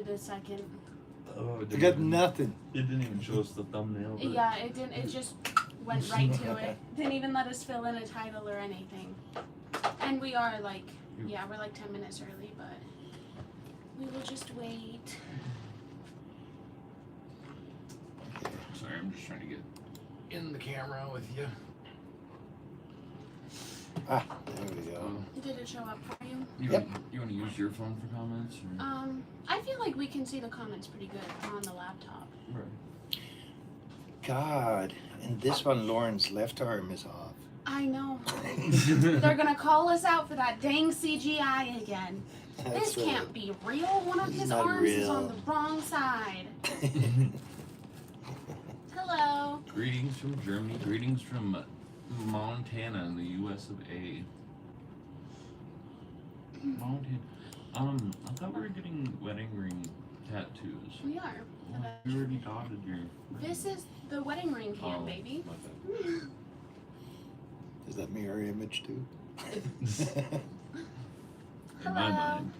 a second. Oh, I got nothing. It didn't even show us the thumbnail. But... Yeah, it didn't. It just went right to it. Didn't even let us fill in a title or anything. And we are like, yeah, we're like 10 minutes early, but we will just wait. Sorry, I'm just trying to get in the camera with you. Ah, there we go. Did it show up for you? Yep. You want to use your phone for comments? Or? I feel like we can see the comments pretty good on the laptop. Right. God, and this one, Lauren's left arm is off. I know. They're gonna call us out for that dang CGI again. That's This can't be real. One of his not arms is real. on the wrong side. Hello. Greetings from Germany. Greetings from Montana in the U.S. of A. Montana. I thought we were getting wedding ring tattoos. We are. Well, you already dotted your. This is the wedding ring cam, baby. My bad. Is that mirror image too? In my mind.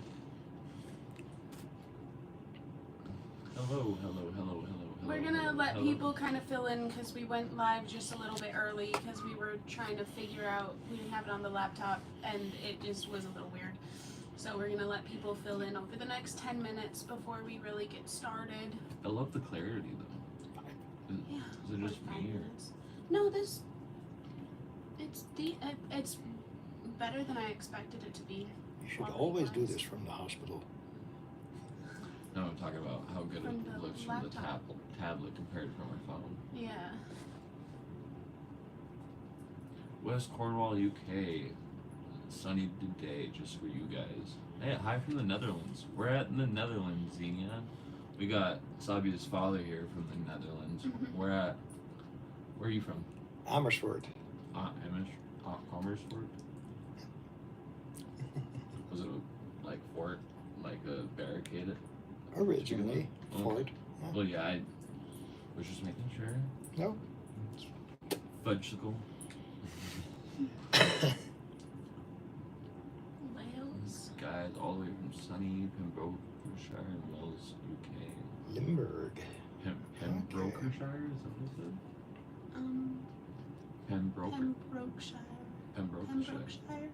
Hello, hello, hello, hello. We're gonna hello, let hello. people kind of fill in because we went live just a little bit early because we were trying to figure out, we didn't have it on the laptop and it just was a little weird. So we're gonna let people fill in over the next 10 minutes before we really get started. I love the clarity though. Yeah. Is it just 45 me or? minutes. No, it's better than I expected it to be. You should always do this from the hospital. No, I'm talking about how good From it the looks from the laptop. tablet compared from our phone. Yeah. West Cornwall, UK. Sunny day just for you guys. Hey, hi from the Netherlands. We're at the Netherlands, Xenia. We got Zabi's father here from the Netherlands. Where are you from? Amersfoort. Amersfoort? Was it like fort, like a barricaded? Originally, Okay. Fort. Well, yeah, I was just making sure. No. Fudgesicle. Wales. Guys all the way from sunny Pembrokeshire and Wales, UK. Limburg. Pembrokeshire, is that what it said? Pembrokeshire. Pembrokeshire.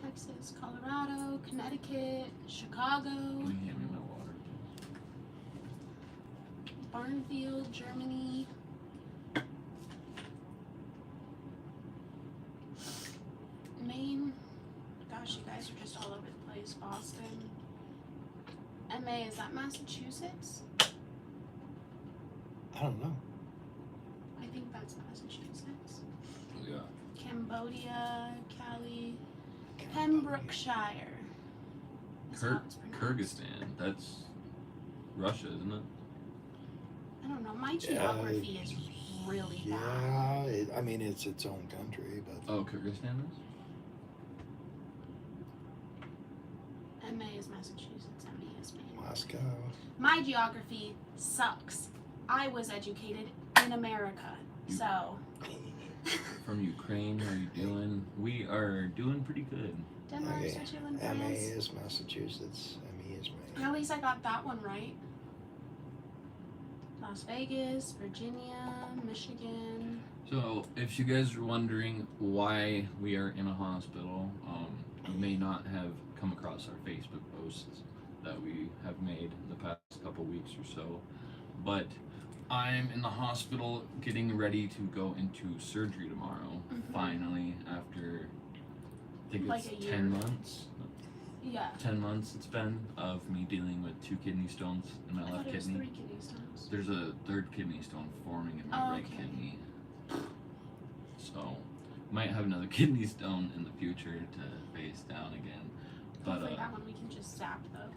Texas, Colorado, Connecticut, Chicago, Can you hand me my water? Barnfield, Germany. Maine. Gosh, you guys are just all over the place. Boston. MA, is that Massachusetts? I don't know. I think that's Massachusetts. Yeah. Cambodia, Cali, Pembrokeshire. That's how it's pronounced. Kyrgyzstan. That's Russia, isn't it? I don't know. My geography is really bad. Yeah, I mean it's its own country, but Oh, Kyrgyzstan is? MA is Massachusetts, ME is Maine. Moscow. My geography sucks. I was educated in America, so. From Ukraine, how are you doing? We are doing pretty good. Denmark, Okay. Switzerland, MA France. is Massachusetts. ME is Maine. At least I got that one right. Las Vegas, Virginia, Michigan. So, if you guys are wondering why we are in a hospital, you may not have come across our Facebook posts that we have made in the past couple weeks or so, but I'm in the hospital getting ready to go into surgery tomorrow, finally, after, I think Like it's a 10 year. months. Yeah. 10 months it's been of me dealing with 2 kidney stones in my I left thought it was kidney. 3 kidney stones. There's a 3rd kidney stone forming in my Oh, right okay. kidney. So, might have another kidney stone in the future to face down again. But Hopefully that one we can just zap though.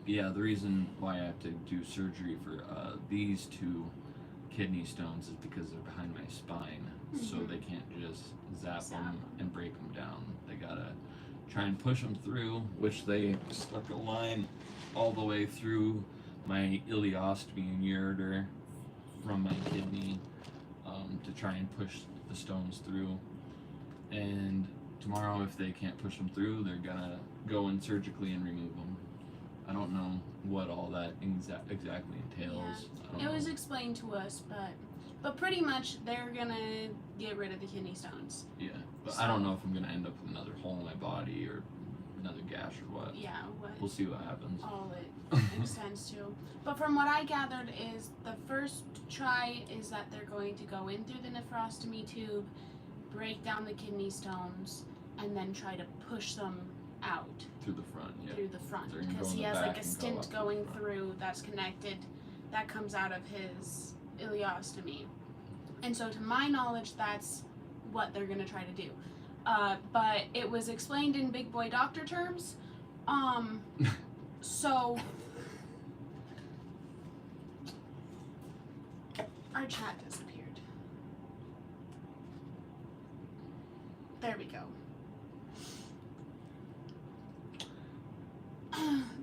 yeah, the reason why I have to do surgery for these 2 kidney stones is because they're behind my spine, so they can't just zap them and break them down. They gotta try and push them through, which they stuck a line all the way through my ileostomy and ureter from my kidney to try and push the stones through. And tomorrow, if they can't push them through, they're gonna go in surgically and remove them. I don't know what all that exactly entails. I It don't was know. explained to us, but pretty much they're gonna get rid of the kidney stones. Yeah, but I don't know if I'm gonna end up with another hole in my body or another gash or what. Yeah, We'll see what happens. all it extends to. But from what I gathered is the first try is that they're going to go in through the nephrostomy tube, break down the kidney stones, and then try to push them out Through the front, yeah. through the front They're gonna because go in he the has back like a and go stint up through the going front. through that's connected that comes out of his ileostomy. And so to my knowledge that's what they're gonna try to do. But it was explained in big boy doctor terms. So our chat disappeared. There we go.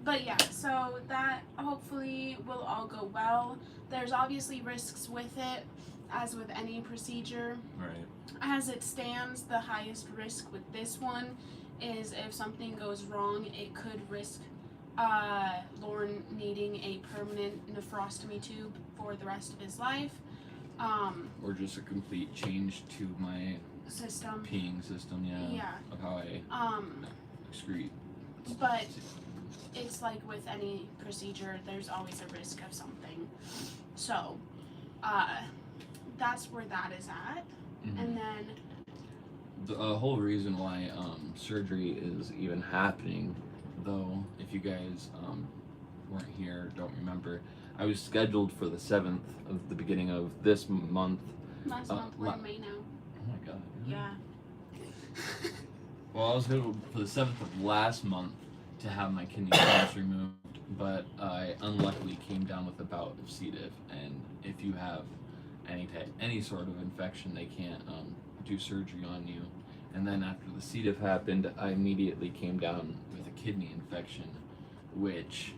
But yeah, so that hopefully will all go well. There's obviously risks with it, as with any procedure. Right. As it stands, the highest risk with this one is if something goes wrong, it could risk Lauren needing a permanent nephrostomy tube for the rest of his life. Or just a complete change to my System. peeing system, Yeah. of how I excrete. But it's like with any procedure, there's always a risk of something. So, that's where that is at. Mhm. And then, The whole reason why surgery is even happening, though, if you guys weren't here, don't remember, I was scheduled for the 7th of the beginning of this month. last month we're in May now. Oh my god. Really? Yeah. Well, I was scheduled for the 7th of last month to have my kidney stones removed, but I unluckily came down with a bout of C. diff, and if you have any sort of infection, they can't do surgery on you. And then after the C. diff happened, I immediately came down with a kidney infection, which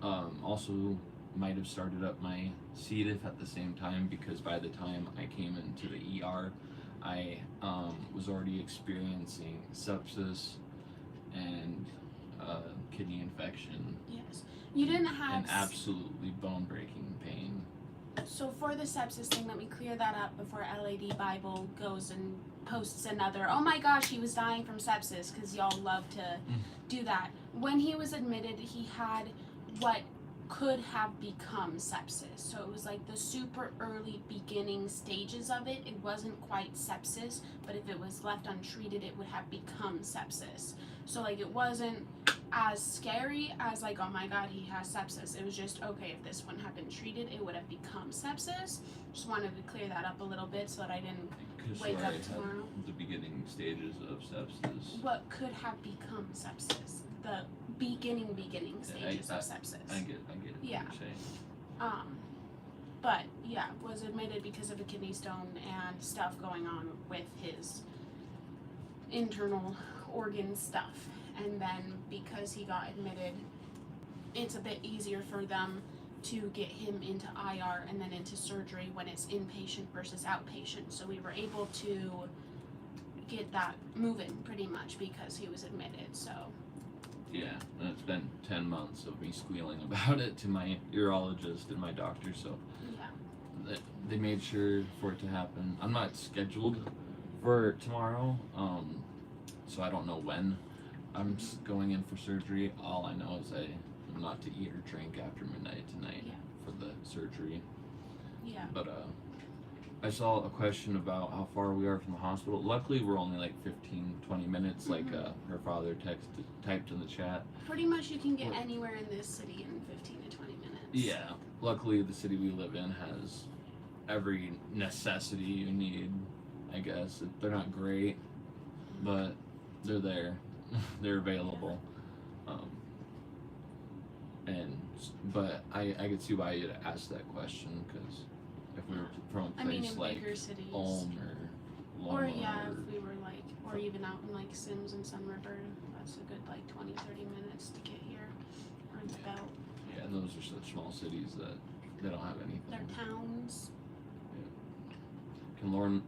also might have started up my C. diff at the same time, because by the time I came into the ER, I was already experiencing sepsis and kidney infection Yes. You didn't have. and absolutely bone-breaking pain. So for the sepsis thing, let me clear that up before LAD Bible goes and posts another, oh my gosh, he was dying from sepsis, because y'all love to do that. When he was admitted, he had what could have become sepsis. So it was like the super early beginning stages of it. It wasn't quite sepsis, but if it was left untreated, it would have become sepsis. So like it wasn't as scary as like, oh my god, he has sepsis. It was just, okay, if this one had been treated, it would have become sepsis. Just wanted to clear that up a little bit so that I didn't Because wake I up had tomorrow. the beginning stages of sepsis. What could have become sepsis? The beginning stages of sepsis. I get it. Yeah. What you're saying. But yeah, was admitted because of a kidney stone and stuff going on with his internal organ stuff. And then because he got admitted, it's a bit easier for them to get him into IR and then into surgery when it's inpatient versus outpatient. So we were able to get that moving pretty much because he was admitted. So Yeah, and it's been 10 months of me squealing about it to my urologist and my doctor, so yeah. they made sure for it to happen. I'm not scheduled for tomorrow, so I don't know when I'm going in for surgery. All I know is I'm not to eat or drink after midnight tonight Yeah. for the surgery. Yeah. But I saw a question about how far we are from the hospital. Luckily, we're only like 15-20 minutes, like her father typed in the chat. Pretty much you can get What? anywhere in this city in 15 to 20 minutes. Yeah, luckily the city we live in has every necessity you need, I guess. They're not great, but they're there. They're available. But I could see why you'd ask that question, because if we were from a I mean, place in like bigger cities. Ulm or Loma Or yeah, or if we were like, or even out in like Sims and Sun River, that's a good like 20-30 minutes to get here. Or the Belt. yeah, and those are such small cities that they don't have anything. They're towns. Can Lauren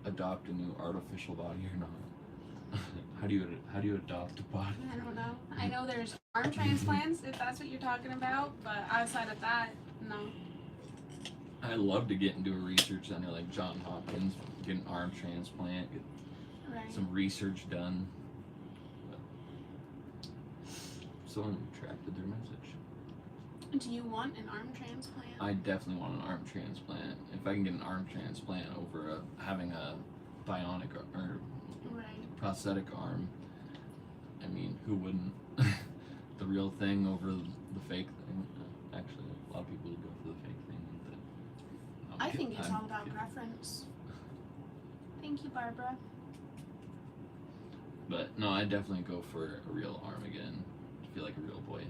adopt a new artificial body or not? How do you adopt a body? I don't know. I know there's arm transplants if that's what you're talking about, but outside of that, no. I love to get into a research center like John Hopkins, get an arm transplant, get Right. some research done. But someone retracted their message. Do you want an arm transplant? I definitely want an arm transplant. If I can get an arm transplant over having a bionic or Right. prosthetic arm, I mean, who wouldn't? The real thing over the fake thing. Actually, a lot of people would go for the fake thing. But I think it's all about preference. Thank you, Barbara. But no, I definitely go for a real arm again. I feel like a real boy.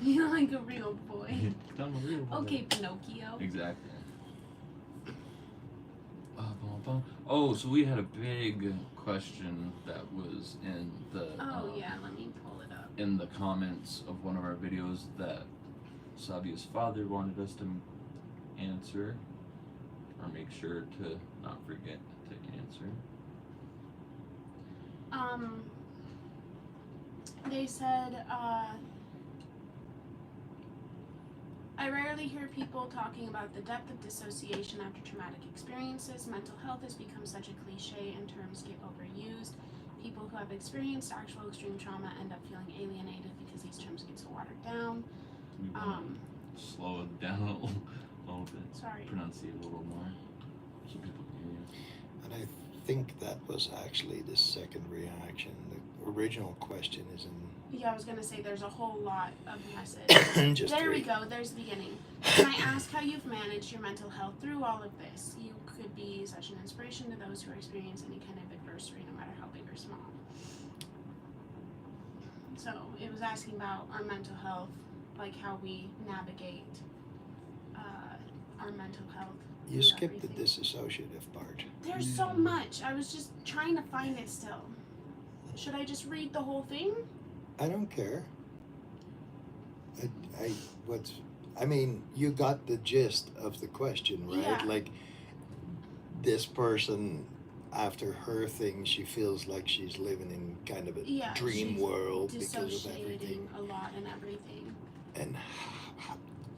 You're like a real boy. I'm a real boy. Okay, Pinocchio. Exactly. Oh, so we had a big question that was in the Oh yeah, let me pull it up. in the comments of one of our videos that Zabi's father wanted us to answer or make sure to not forget to answer. They said, I rarely hear people talking about the depth of dissociation after traumatic experiences. Mental health has become such a cliche and terms get overused. People who have experienced actual extreme trauma end up feeling alienated because these terms get so watered down. We want to slow it down a little bit. Sorry. Pronunciate a little more so people can hear you. And I think that was actually the second reaction. The original question is in. Yeah, I was gonna say there's a whole lot of message. Just There we three. go. There's the beginning. Can I ask how you've managed your mental health through all of this? You could be such an inspiration to those who experience any kind of adversity, no matter how big or small. So it was asking about our mental health, like how we navigate our mental health. You through skipped the everything. disassociative part. There's so much. I was just trying to find it still. Should I just read the whole thing? I don't care. I mean, you got the gist of the question, right? Yeah. Like, this person, after her thing, she feels like she's living in kind of a Yeah, dream she's world because of everything. Dissociating a lot and everything. And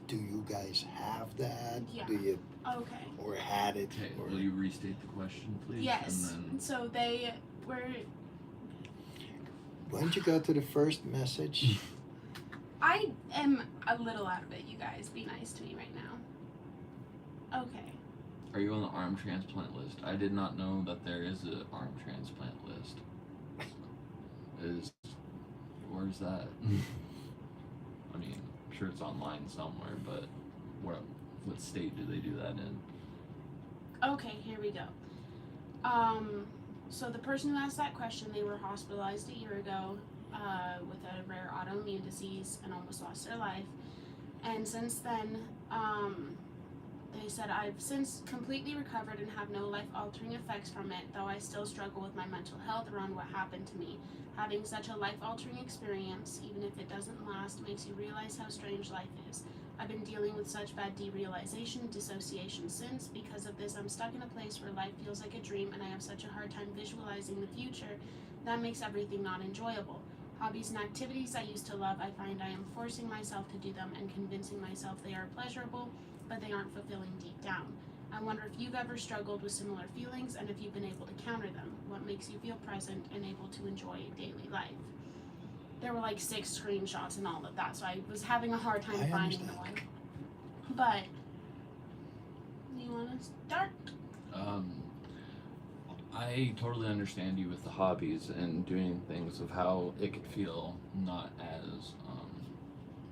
do you guys have that? Yeah. Do you, Okay. or had it? Okay, Or, will you restate the question, please? Yes. And then So they were. why don't you go to the first message? I am a little out of it, you guys. Be nice to me right now. Okay. are you on the arm transplant list? I did not know that there is an arm transplant list. Where's that? I mean, I'm sure it's online somewhere, but what state do they do that in? Okay, here we go. So the person who asked that question, they were hospitalized a year ago with a rare autoimmune disease and almost lost their life. And since then, they said, I've since completely recovered and have no life-altering effects from it, though I still struggle with my mental health around what happened to me. Having such a life-altering experience, even if it doesn't last, makes you realize how strange life is. I've been dealing with such bad derealization and dissociation since. Because of this, I'm stuck in a place where life feels like a dream and I have such a hard time visualizing the future. That makes everything not enjoyable. Hobbies and activities I used to love, I find I am forcing myself to do them and convincing myself they are pleasurable, but they aren't fulfilling deep down. I wonder if you've ever struggled with similar feelings and if you've been able to counter them. What makes you feel present and able to enjoy daily life? There were like 6 screenshots and all of that, so I was having a hard time I finding the understand. one. But, you want to start? I totally understand you with the hobbies and doing things of how it could feel not as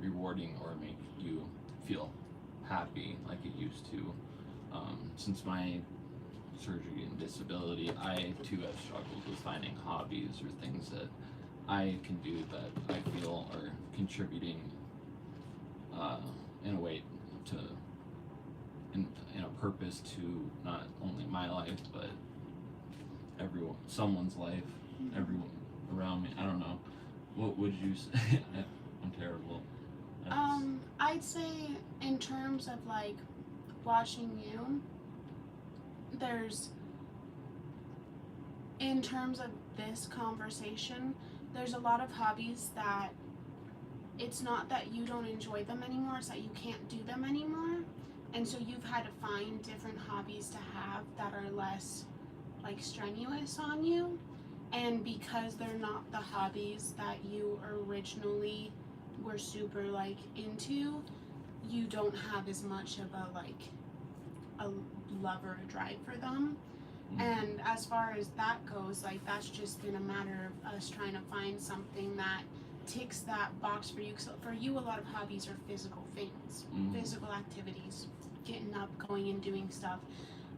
rewarding or make you feel happy like it used to. Since my surgery and disability, I too have struggled with finding hobbies or things that I can do that I feel are contributing in a way to in a purpose to not only my life but someone's life, everyone around me. I don't know. What would you say? I'm terrible. I'd say in terms of like watching you, there's in terms of this conversation, there's a lot of hobbies that it's not that you don't enjoy them anymore, it's that you can't do them anymore. And so you've had to find different hobbies to have that are less like strenuous on you. And because they're not the hobbies that you originally were super like into, you don't have as much of a love or a drive for them. And as far as that goes, like that's just been a matter of us trying to find something that ticks that box for you. So for you, a lot of hobbies are physical things, physical activities, getting up, going and doing stuff.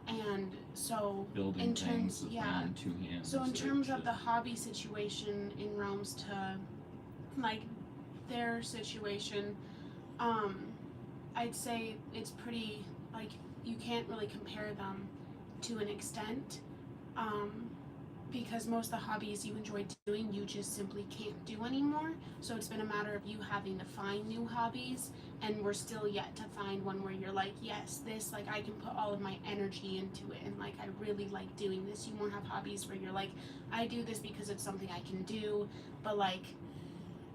And so building in terms, things with yeah. my own 2 hands. So in terms just, of the hobby situation in realms to like their situation, I'd say it's pretty like you can't really compare them to an extent, because most of the hobbies you enjoyed doing you just simply can't do anymore. So it's been a matter of you having to find new hobbies, and we're still yet to find one where you're like, yes, this, like I can put all of my energy into it and like I really like doing this. You won't have hobbies where you're like, I do this because it's something I can do, but like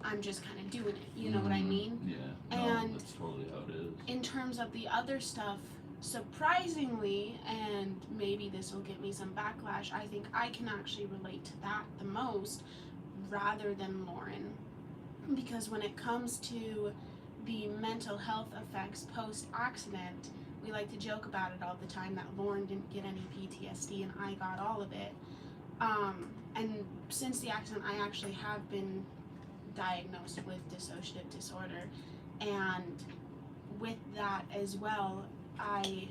I'm just kind of doing it, you know what I mean? Yeah, And that's totally how it is. in terms of the other stuff, surprisingly, and maybe this will get me some backlash, I think I can actually relate to that the most rather than Lauren. Because when it comes to the mental health effects post-accident, we like to joke about it all the time that Lauren didn't get any PTSD and I got all of it. And since the accident, I actually have been diagnosed with dissociative disorder, and with that as well, I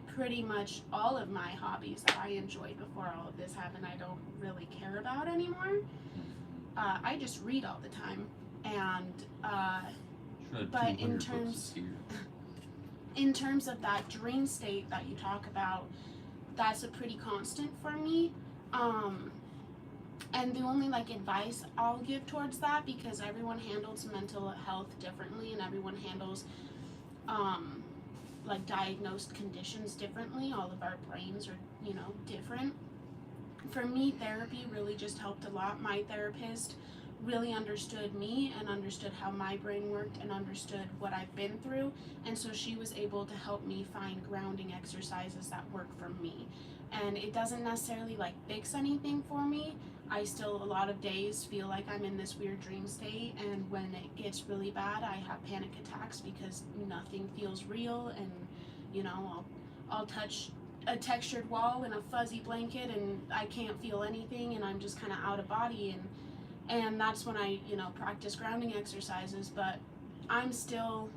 pretty much all of my hobbies that I enjoyed before all of this happened, I don't really care about anymore. I just read all the time, and but in terms of that dream state that you talk about, that's a pretty constant for me. And the only like advice I'll give towards that, because everyone handles mental health differently and everyone handles like diagnosed conditions differently. All of our brains are, you know, different. For me, therapy really just helped a lot. My therapist really understood me and understood how my brain worked and understood what I've been through, and so she was able to help me find grounding exercises that work for me. And it doesn't necessarily like fix anything for me. I still a lot of days feel like I'm in this weird dream state, and when it gets really bad I have panic attacks because nothing feels real, and you know, I'll touch a textured wall and a fuzzy blanket and I can't feel anything, and I'm just kind of out of body, and that's when I, you know, practice grounding exercises. But I'm still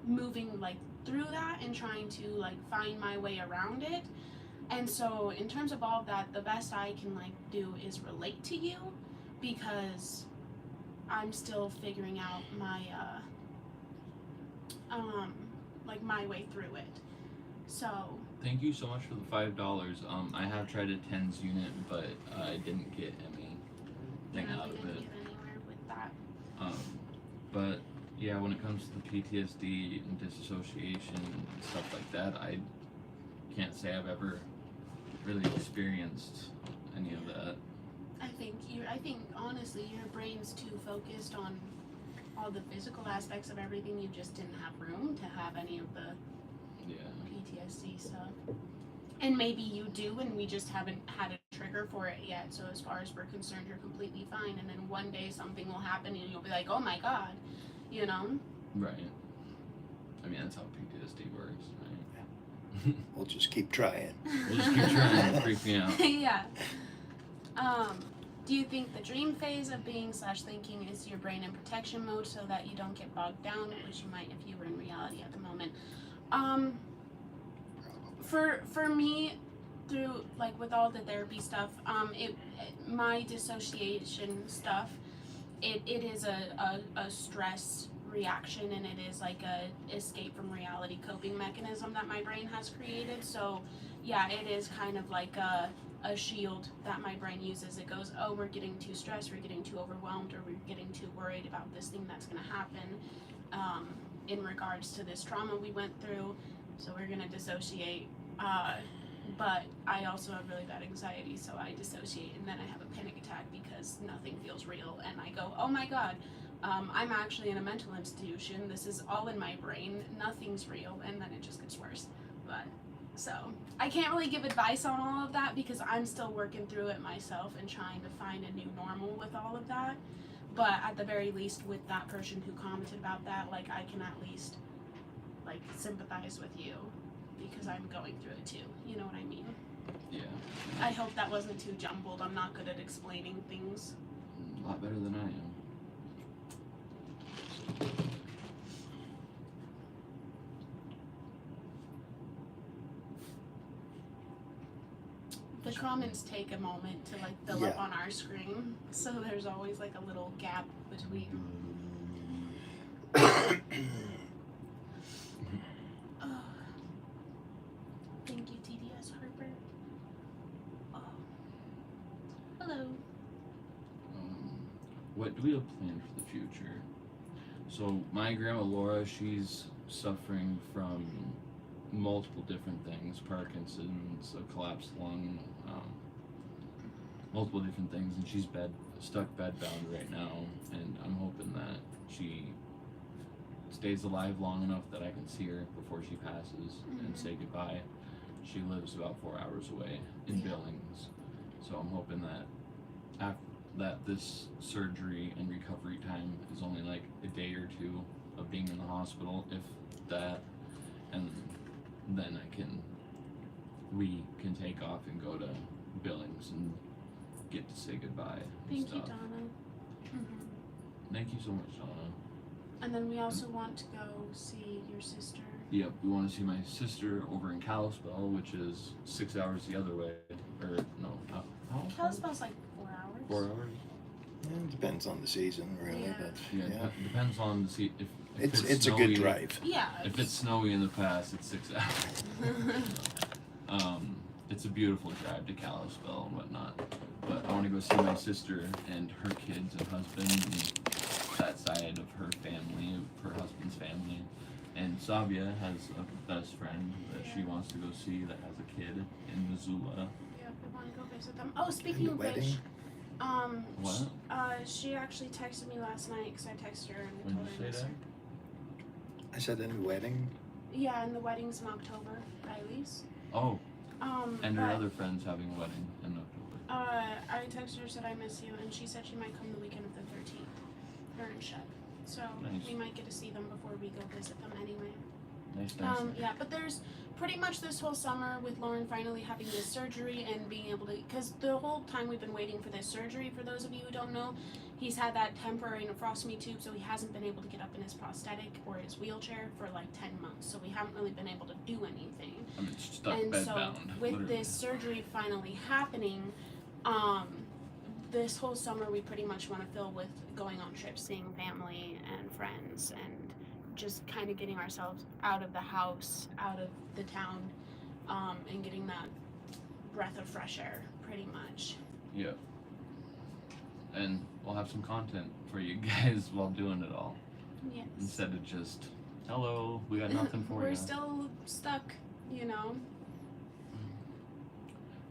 moving like through that and trying to like find my way around it. And so in terms of all of that, the best I can like do is relate to you, because I'm still figuring out my like my way through it. So thank you so much for the $5. I have tried a TENS unit, but I didn't get anything out of it. Get anywhere with that. But yeah, when it comes to the PTSD and disassociation and stuff like that, I can't say I've ever really experienced any of that. I think honestly your brain's too focused on all the physical aspects of everything. You just didn't have room to have any of the PTSD stuff. And maybe you do, and we just haven't had a trigger for it yet. So as far as we're concerned, you're completely fine. And then one day something will happen and you'll be like, oh my God, you know? Right. I mean, that's how PTSD works, right? We'll just keep trying. We'll just keep trying. Freak me out. Yeah. Do you think the dream phase of being / thinking is your brain in protection mode so that you don't get bogged down, which you might if you were in reality at the moment? For me, through like with all the therapy stuff, my dissociation stuff, it is a stress reaction, and it is like a escape from reality coping mechanism that my brain has created. So yeah, it is kind of like a shield that my brain uses. It goes, oh, we're getting too stressed, we're getting too overwhelmed, or we're getting too worried about this thing that's going to happen in regards to this trauma we went through. So we're going to dissociate but I also have really bad anxiety, so I dissociate, and then I have a panic attack because nothing feels real, and I go, oh my god, I'm actually in a mental institution, this is all in my brain, nothing's real, and then it just gets worse. But so I can't really give advice on all of that because I'm still working through it myself and trying to find a new normal with all of that. But at the very least, with that person who commented about that, like, I can at least like sympathize with you because I'm going through it too. You know what I mean? Yeah. I hope that wasn't too jumbled. I'm not good at explaining things. A lot better than I am. The comments take a moment to like fill up on our screen, so there's always like a little gap between. Oh. Thank you, TDS Harper. Oh. Hello. What do we have planned for the future? So my grandma Laura, she's suffering from multiple different things: Parkinson's, a collapsed lung, multiple different things, and she's stuck bedbound right now. And I'm hoping that she stays alive long enough that I can see her before she passes and say goodbye. She lives about 4 hours away in Billings, so I'm hoping that that this surgery and recovery time is only like a day or two of being in the hospital, if that, and then we can take off and go to Billings and get to say goodbye and Thank stuff. you, Donna. Thank you so much, Donna. And then we also want to go see your sister. Yep, we want to see my sister over in Kalispell, which is 6 hours the other way. Or no, how? Kalispell's like 4 hours. 4 hours. Yeah, it depends on the season, really. Yeah. But Depends on the if it's a snowy, good drive. Yeah. If it's snowy in the past, it's 6 hours. It's a beautiful drive to Kalispell and whatnot. But I want to go see my sister and her kids and husband and that side of her family, of her husband's family. And Zabia has a best friend that she wants to go see that has a kid in Missoula. Yeah, we want to go visit them. Oh, speaking of wedding? which, What? she actually texted me last night because I texted her and When told did her you say this. I said in the wedding. Yeah, and the wedding's in October, Riley's. Oh, and her but, other friend's having a wedding in October. I texted her, said I miss you, and she said she might come the weekend of the 13th. Her and Shep. So Nice. we might get to see them before we go visit them anyway. Nice. Yeah, but there's pretty much this whole summer with Lauren finally having this surgery and being able to, because the whole time we've been waiting for this surgery, for those of you who don't know, he's had that temporary nephrostomy tube, so he hasn't been able to get up in his prosthetic or his wheelchair for like 10 months, so we haven't really been able to do anything. I mean, stuck And so bedbound. with literally. this surgery finally happening, this whole summer we pretty much want to fill with going on trips, seeing family and friends, and just kind of getting ourselves out of the house, out of the town, and getting that breath of fresh air, pretty much. Yeah. And we'll have some content for you guys while doing it all. Yes. Instead of just, hello, we got nothing for We're you. still stuck, you know.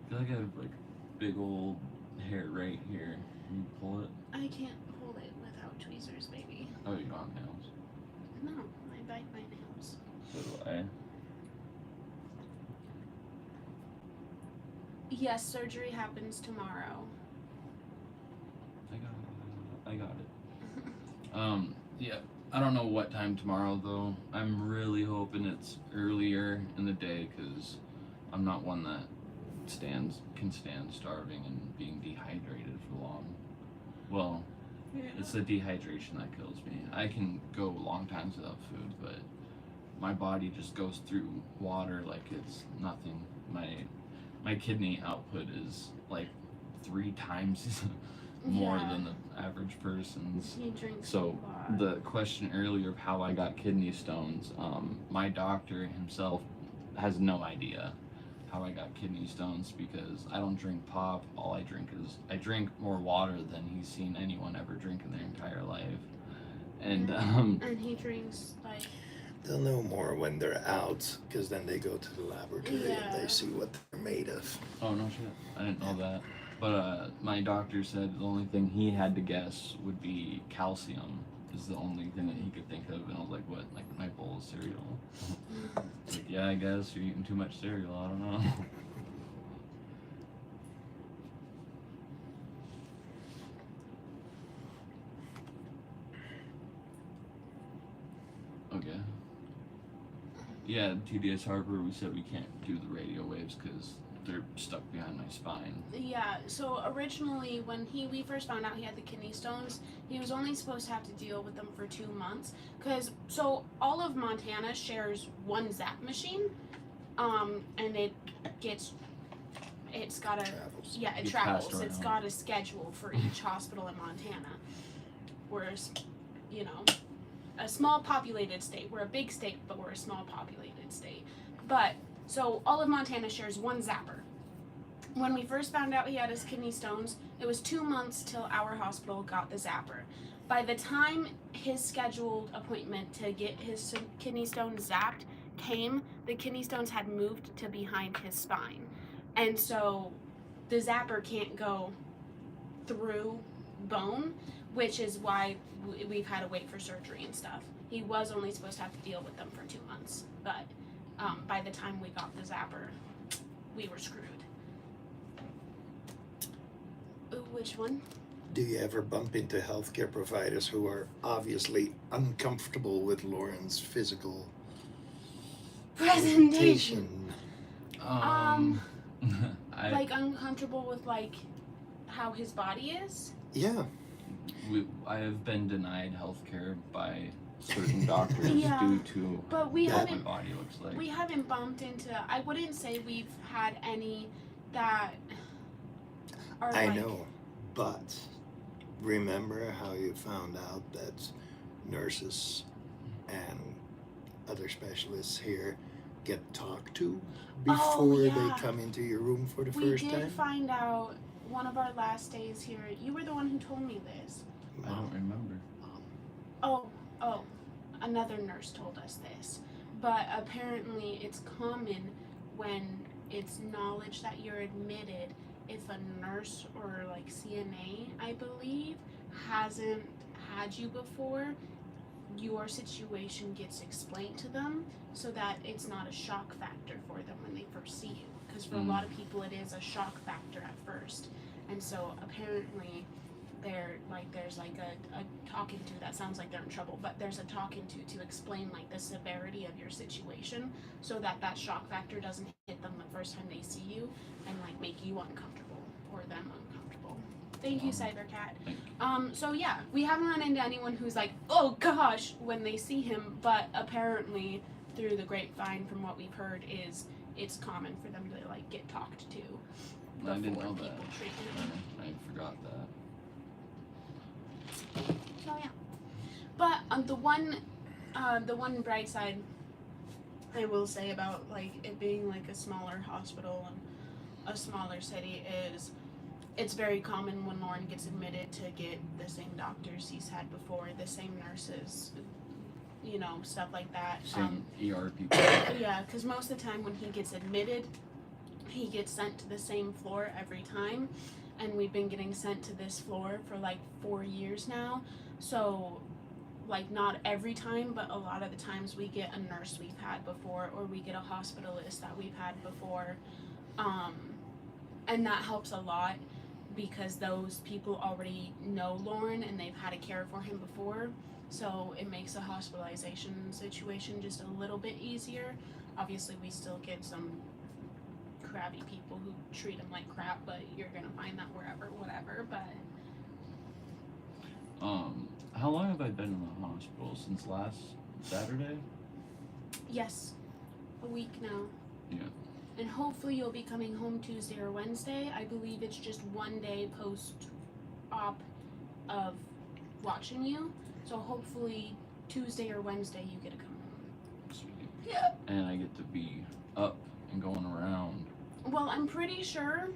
I feel like I have like big old hair right here. Can you pull it? I can't hold it without tweezers, baby. Oh, you don't have nails. No, I bite my nails. So do I. Yes, surgery happens tomorrow. I got it. Yeah. I don't know what time tomorrow though. I'm really hoping it's earlier in the day because I'm not one that can stand starving and being dehydrated for long. Well, it's the dehydration that kills me. I can go long times without food, but my body just goes through water like it's nothing. My kidney output is like 3 times more than the average person's. He drinks So a lot. the question earlier of how I got kidney stones, my doctor himself has no idea how I got kidney stones because I don't drink pop. All I drink more water than he's seen anyone ever drink in their entire life. And And he drinks like They'll know more when they're out, because then they go to the laboratory and Yeah. they see what they're made of. Oh no shit! I didn't know that. But my doctor said the only thing he had to guess would be calcium. Is the only thing that he could think of, and I was like, "What? Like my bowl of cereal?" It's like, yeah, I guess you're eating too much cereal. I don't know. Okay. Yeah, TDS Harper, we said we can't do the radio waves because they're stuck behind my spine. Yeah, so originally when we first found out he had the kidney stones, he was only supposed to have to deal with them for 2 months. So all of Montana shares one Zap machine, and it's got a, Travels. yeah, it Gets travels. passed It's around. got a schedule for each hospital in Montana. Whereas, you know, a small populated state. We're a big state, but we're a small populated state. But, so all of Montana shares one zapper. When we first found out he had his kidney stones, it was 2 months till our hospital got the zapper. By the time his scheduled appointment to get his kidney stones zapped came, the kidney stones had moved to behind his spine. And so the zapper can't go through bone, which is why we've had to wait for surgery and stuff. He was only supposed to have to deal with them for 2 months, but by the time we got the zapper, we were screwed. Which one? Do you ever bump into healthcare providers who are obviously uncomfortable with Lauren's physical Presentation. presentation? Like uncomfortable with like how his body is? Yeah. I have been denied health care by certain doctors Yeah, due to but we what my haven't body looks like. we haven't bumped into, I wouldn't say we've had any that are I like, know, but remember how you found out that nurses and other specialists here get talked to before yeah. they come into your room for the we first did time? find out one of our last days here. You were the one who told me this. I don't remember. Oh, another nurse told us this. But apparently it's common when it's knowledge that you're admitted, if a nurse or like CNA, I believe, hasn't had you before, your situation gets explained to them so that it's not a shock factor for them when they first see you. Because for a lot of people it is a shock factor at first. And so apparently there's like a talking to, that sounds like they're in trouble, but there's a talking to explain like the severity of your situation so that shock factor doesn't hit them the first time they see you and like make you uncomfortable or them uncomfortable. Thank you, Cybercat. Thank you. So yeah, we haven't run into anyone who's like, oh gosh, when they see him, but apparently through the grapevine from what we've heard is it's common for them to like get talked to I didn't before know people that. treat him. I forgot that. So yeah, but the one bright side I will say about like it being like a smaller hospital and a smaller city is it's very common when Lauren gets admitted to get the same doctors he's had before, the same nurses, you know, stuff like that. Same ER people. Yeah, because most of the time when he gets admitted, he gets sent to the same floor every time. And we've been getting sent to this floor for like 4 years now. So, like, not every time, but a lot of the times we get a nurse we've had before, or we get a hospitalist that we've had before. And that helps a lot because those people already know Lauren and they've had to care for him before. So it makes the hospitalization situation just a little bit easier. Obviously, we still get some crabby people who treat him like crap, but you're gonna find that wherever, whatever. But how long have I been in the hospital? Since last Saturday? yes, a week now. Yeah. And hopefully you'll be coming home Tuesday or Wednesday. I believe it's just 1 day post-op of watching you. So hopefully Tuesday or Wednesday you get to come home. Sweet. Yeah. And I get to be up and going around. Well, I'm pretty sure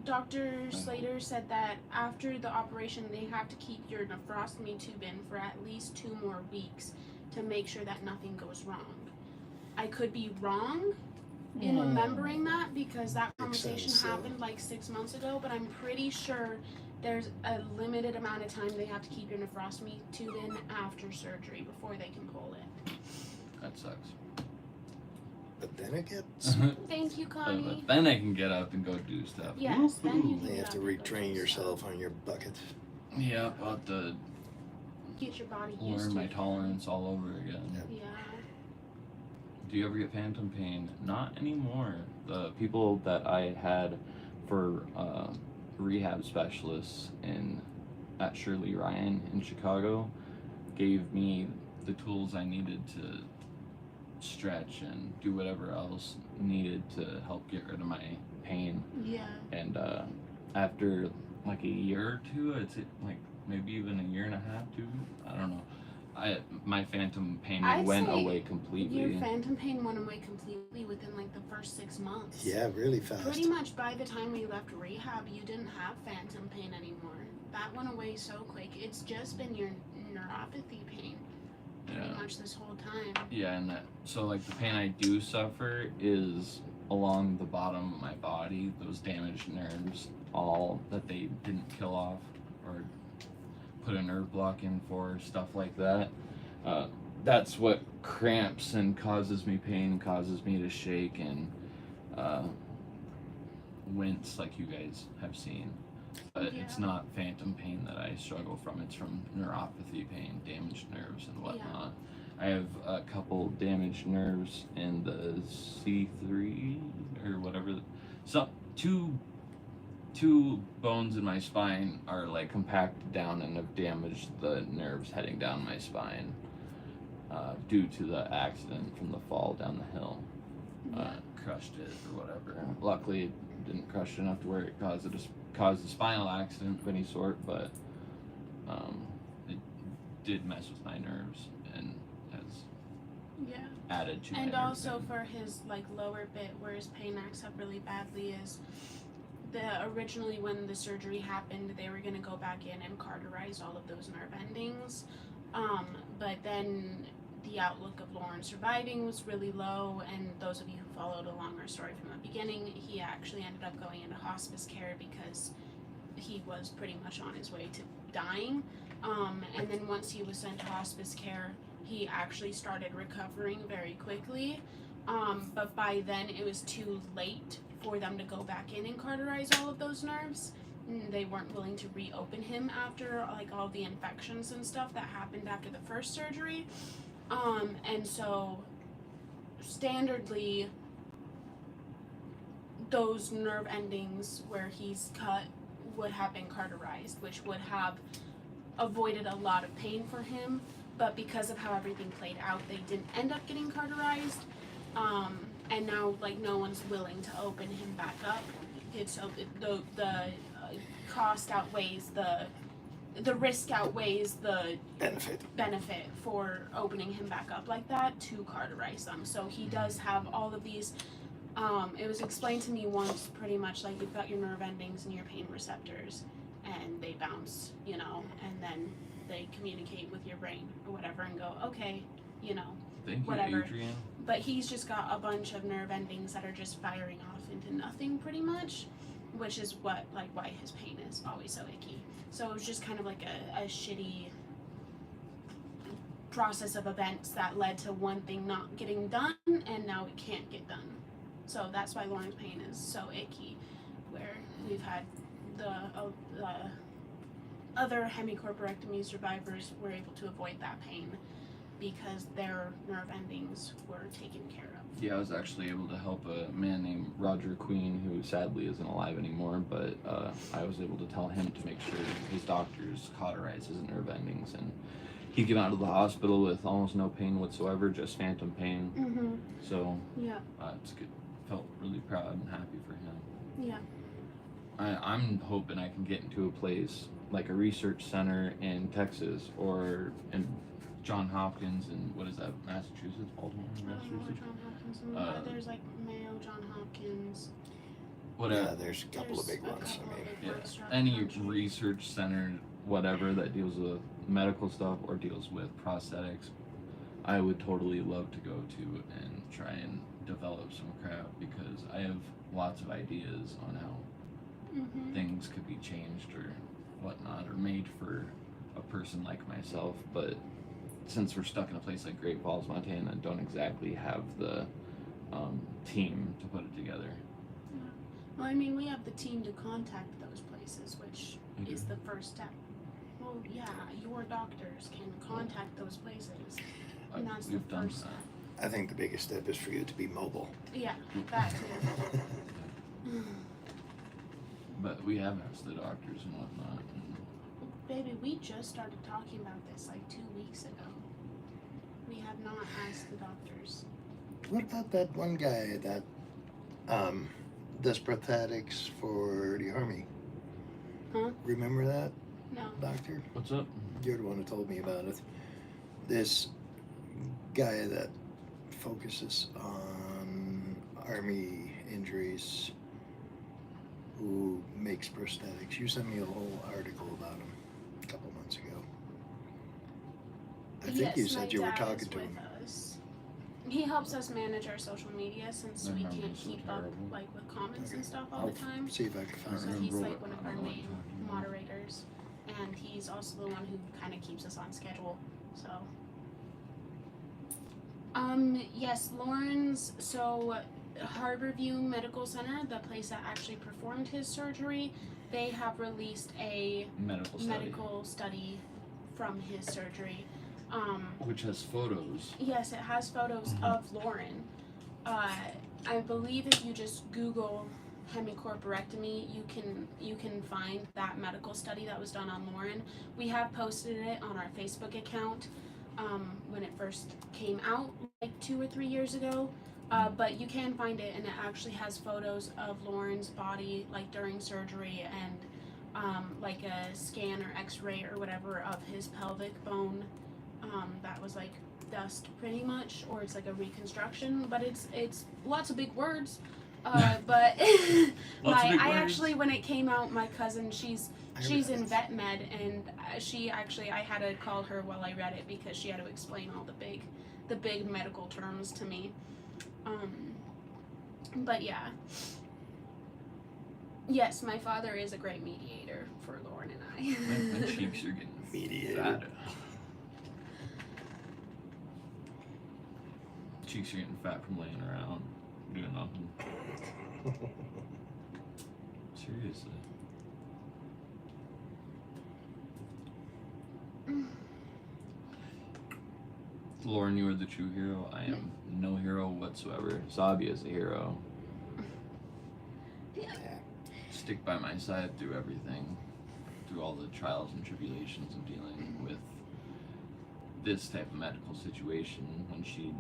Dr. Slater said that after the operation they have to keep your nephrostomy tube in for at least 2 more weeks to make sure that nothing goes wrong. I could be wrong in remembering that because that conversation happened like 6 months ago, but I'm pretty sure there's a limited amount of time they have to keep your nephrostomy tube in after surgery before they can pull it. That sucks. But then it gets. Thank you, Connie. But then I can get up and go do stuff. Yes, then you can You get have up to and go retrain do yourself stuff. on your bucket. Yeah, I'll have to Get your body used learn to my it. tolerance all over again. Yep. Yeah. Do you ever get phantom pain? Not anymore. The people that I had for rehab specialists at Shirley Ryan in Chicago gave me the tools I needed to stretch and do whatever else needed to help get rid of my pain. Yeah. And after like a year or two, I'd say like maybe even a year and a half, two, I don't know. My phantom pain I'd went say away completely. Your phantom pain went away completely within like the first 6 months. Yeah, really fast. Pretty much by the time we left rehab, you didn't have phantom pain anymore. That went away so quick. It's just been your neuropathy pain pretty much this whole time. Yeah, and so like the pain I do suffer is along the bottom of my body, those damaged nerves, all that they didn't kill off or put a nerve block in for, stuff like that. That's what cramps and causes me pain, causes me to shake and wince like you guys have seen. But it's not phantom pain that I struggle from. It's from neuropathy pain, damaged nerves and whatnot. I have a couple damaged nerves in the C3 or whatever. So two bones in my spine are like compacted down and have damaged the nerves heading down my spine due to the accident from the fall down the hill. Crushed it or whatever. Luckily, it didn't crush it enough to where it caused a spinal accident of any sort, but it did mess with my nerves and has added to And my also nerve for his like lower bit where his pain acts up really badly is originally when the surgery happened they were going to go back in and cauterize all of those nerve endings, but then the outlook of Lauren surviving was really low, and those of you who followed along our story from the beginning, he actually ended up going into hospice care because he was pretty much on his way to dying, and then once he was sent to hospice care he actually started recovering very quickly, but by then it was too late for them to go back in and cauterize all of those nerves. They weren't willing to reopen him after like all the infections and stuff that happened after the first surgery. And so standardly those nerve endings where he's cut would have been cauterized, which would have avoided a lot of pain for him, but because of how everything played out they didn't end up getting cauterized, and now like no one's willing to open him back up. It's the cost outweighs the risk outweighs the benefit for opening him back up like that to cauterize them. So he does have all of these. It was explained to me once pretty much like you've got your nerve endings and your pain receptors and they bounce, and then they communicate with your brain or whatever and go, okay, Thank whatever. you, Adrian. But he's just got a bunch of nerve endings that are just firing off into nothing pretty much, which is why his pain is always so icky. So it was just kind of like a shitty process of events that led to one thing not getting done and now it can't get done. So that's why Lauren's pain is so icky, where we've had the other hemicorporectomy survivors were able to avoid that pain because their nerve endings were taken care of. Yeah, I was actually able to help a man named Roger Queen, who sadly isn't alive anymore, but I was able to tell him to make sure his doctors cauterize his nerve endings, and he came out of the hospital with almost no pain whatsoever, just phantom pain. Mm-hmm. So Yeah. It's good. Felt really proud and happy for him. Yeah. I'm hoping I can get into a place like a research center in Texas or in John Hopkins and what is that, Massachusetts, Baltimore, Massachusetts? John Hopkins. There's like Mayo, John Hopkins. Whatever. Yeah, there's a couple of big ones. Any research center, whatever that deals with medical stuff or deals with prosthetics, I would totally love to go to and try and develop some craft because I have lots of ideas on how things could be changed or whatnot or made for a person like myself. But since we're stuck in a place like Great Falls, Montana, don't exactly have the team to put it together. Well, I mean, we have the team to contact those places, which is the first step. Well, yeah, your doctors can contact those places, and that's the first step. I think the biggest step is for you to be mobile. Yeah, that too. But we have asked the doctors and whatnot. And Baby, we just started talking about this like 2 weeks ago. We have not asked the doctors. What about that one guy that does prosthetics for the Army? Huh? Remember that, No. doctor? what's up? You're the one who told me about it. This guy that focuses on Army injuries, who makes prosthetics. You sent me a whole article about him a couple months ago. I think you said you were talking to him. Us. He helps us manage our social media since That we number's can't so keep up terrible. like with comments and stuff all I'll the time. see if I can find So it. he's like one I of our don't know what main you're talking about. moderators, and he's also the one who kind of keeps us on schedule. So, yes, Lauren's. So, Harborview Medical Center, the place that actually performed his surgery, they have released a Medical study from his surgery. which has photos. Yes, it has photos of Lauren. I believe if you just Google hemicorporectomy, you can find that medical study that was done on Lauren. We have posted it on our Facebook account when it first came out, like 2 or 3 years ago. But you can find it, and it actually has photos of Lauren's body, like during surgery, and like a scan or X-ray or whatever of his pelvic bone. That was like dust, pretty much, or it's like a reconstruction. But it's lots of big words. But I actually, when it came out, my cousin, she's in vet med, and I had to call her while I read it because she had to explain all the big medical terms to me. But yeah. Yes, my father is a great mediator for Lauren and I. My cheeks are getting Mediator. fat. Cheeks are getting fat from laying around, doing nothing. Seriously. Lauren, you are the true hero. I am no hero whatsoever. Zabi is a hero. Yeah. Stick by my side through everything, through all the trials and tribulations of dealing with this type of medical situation. When she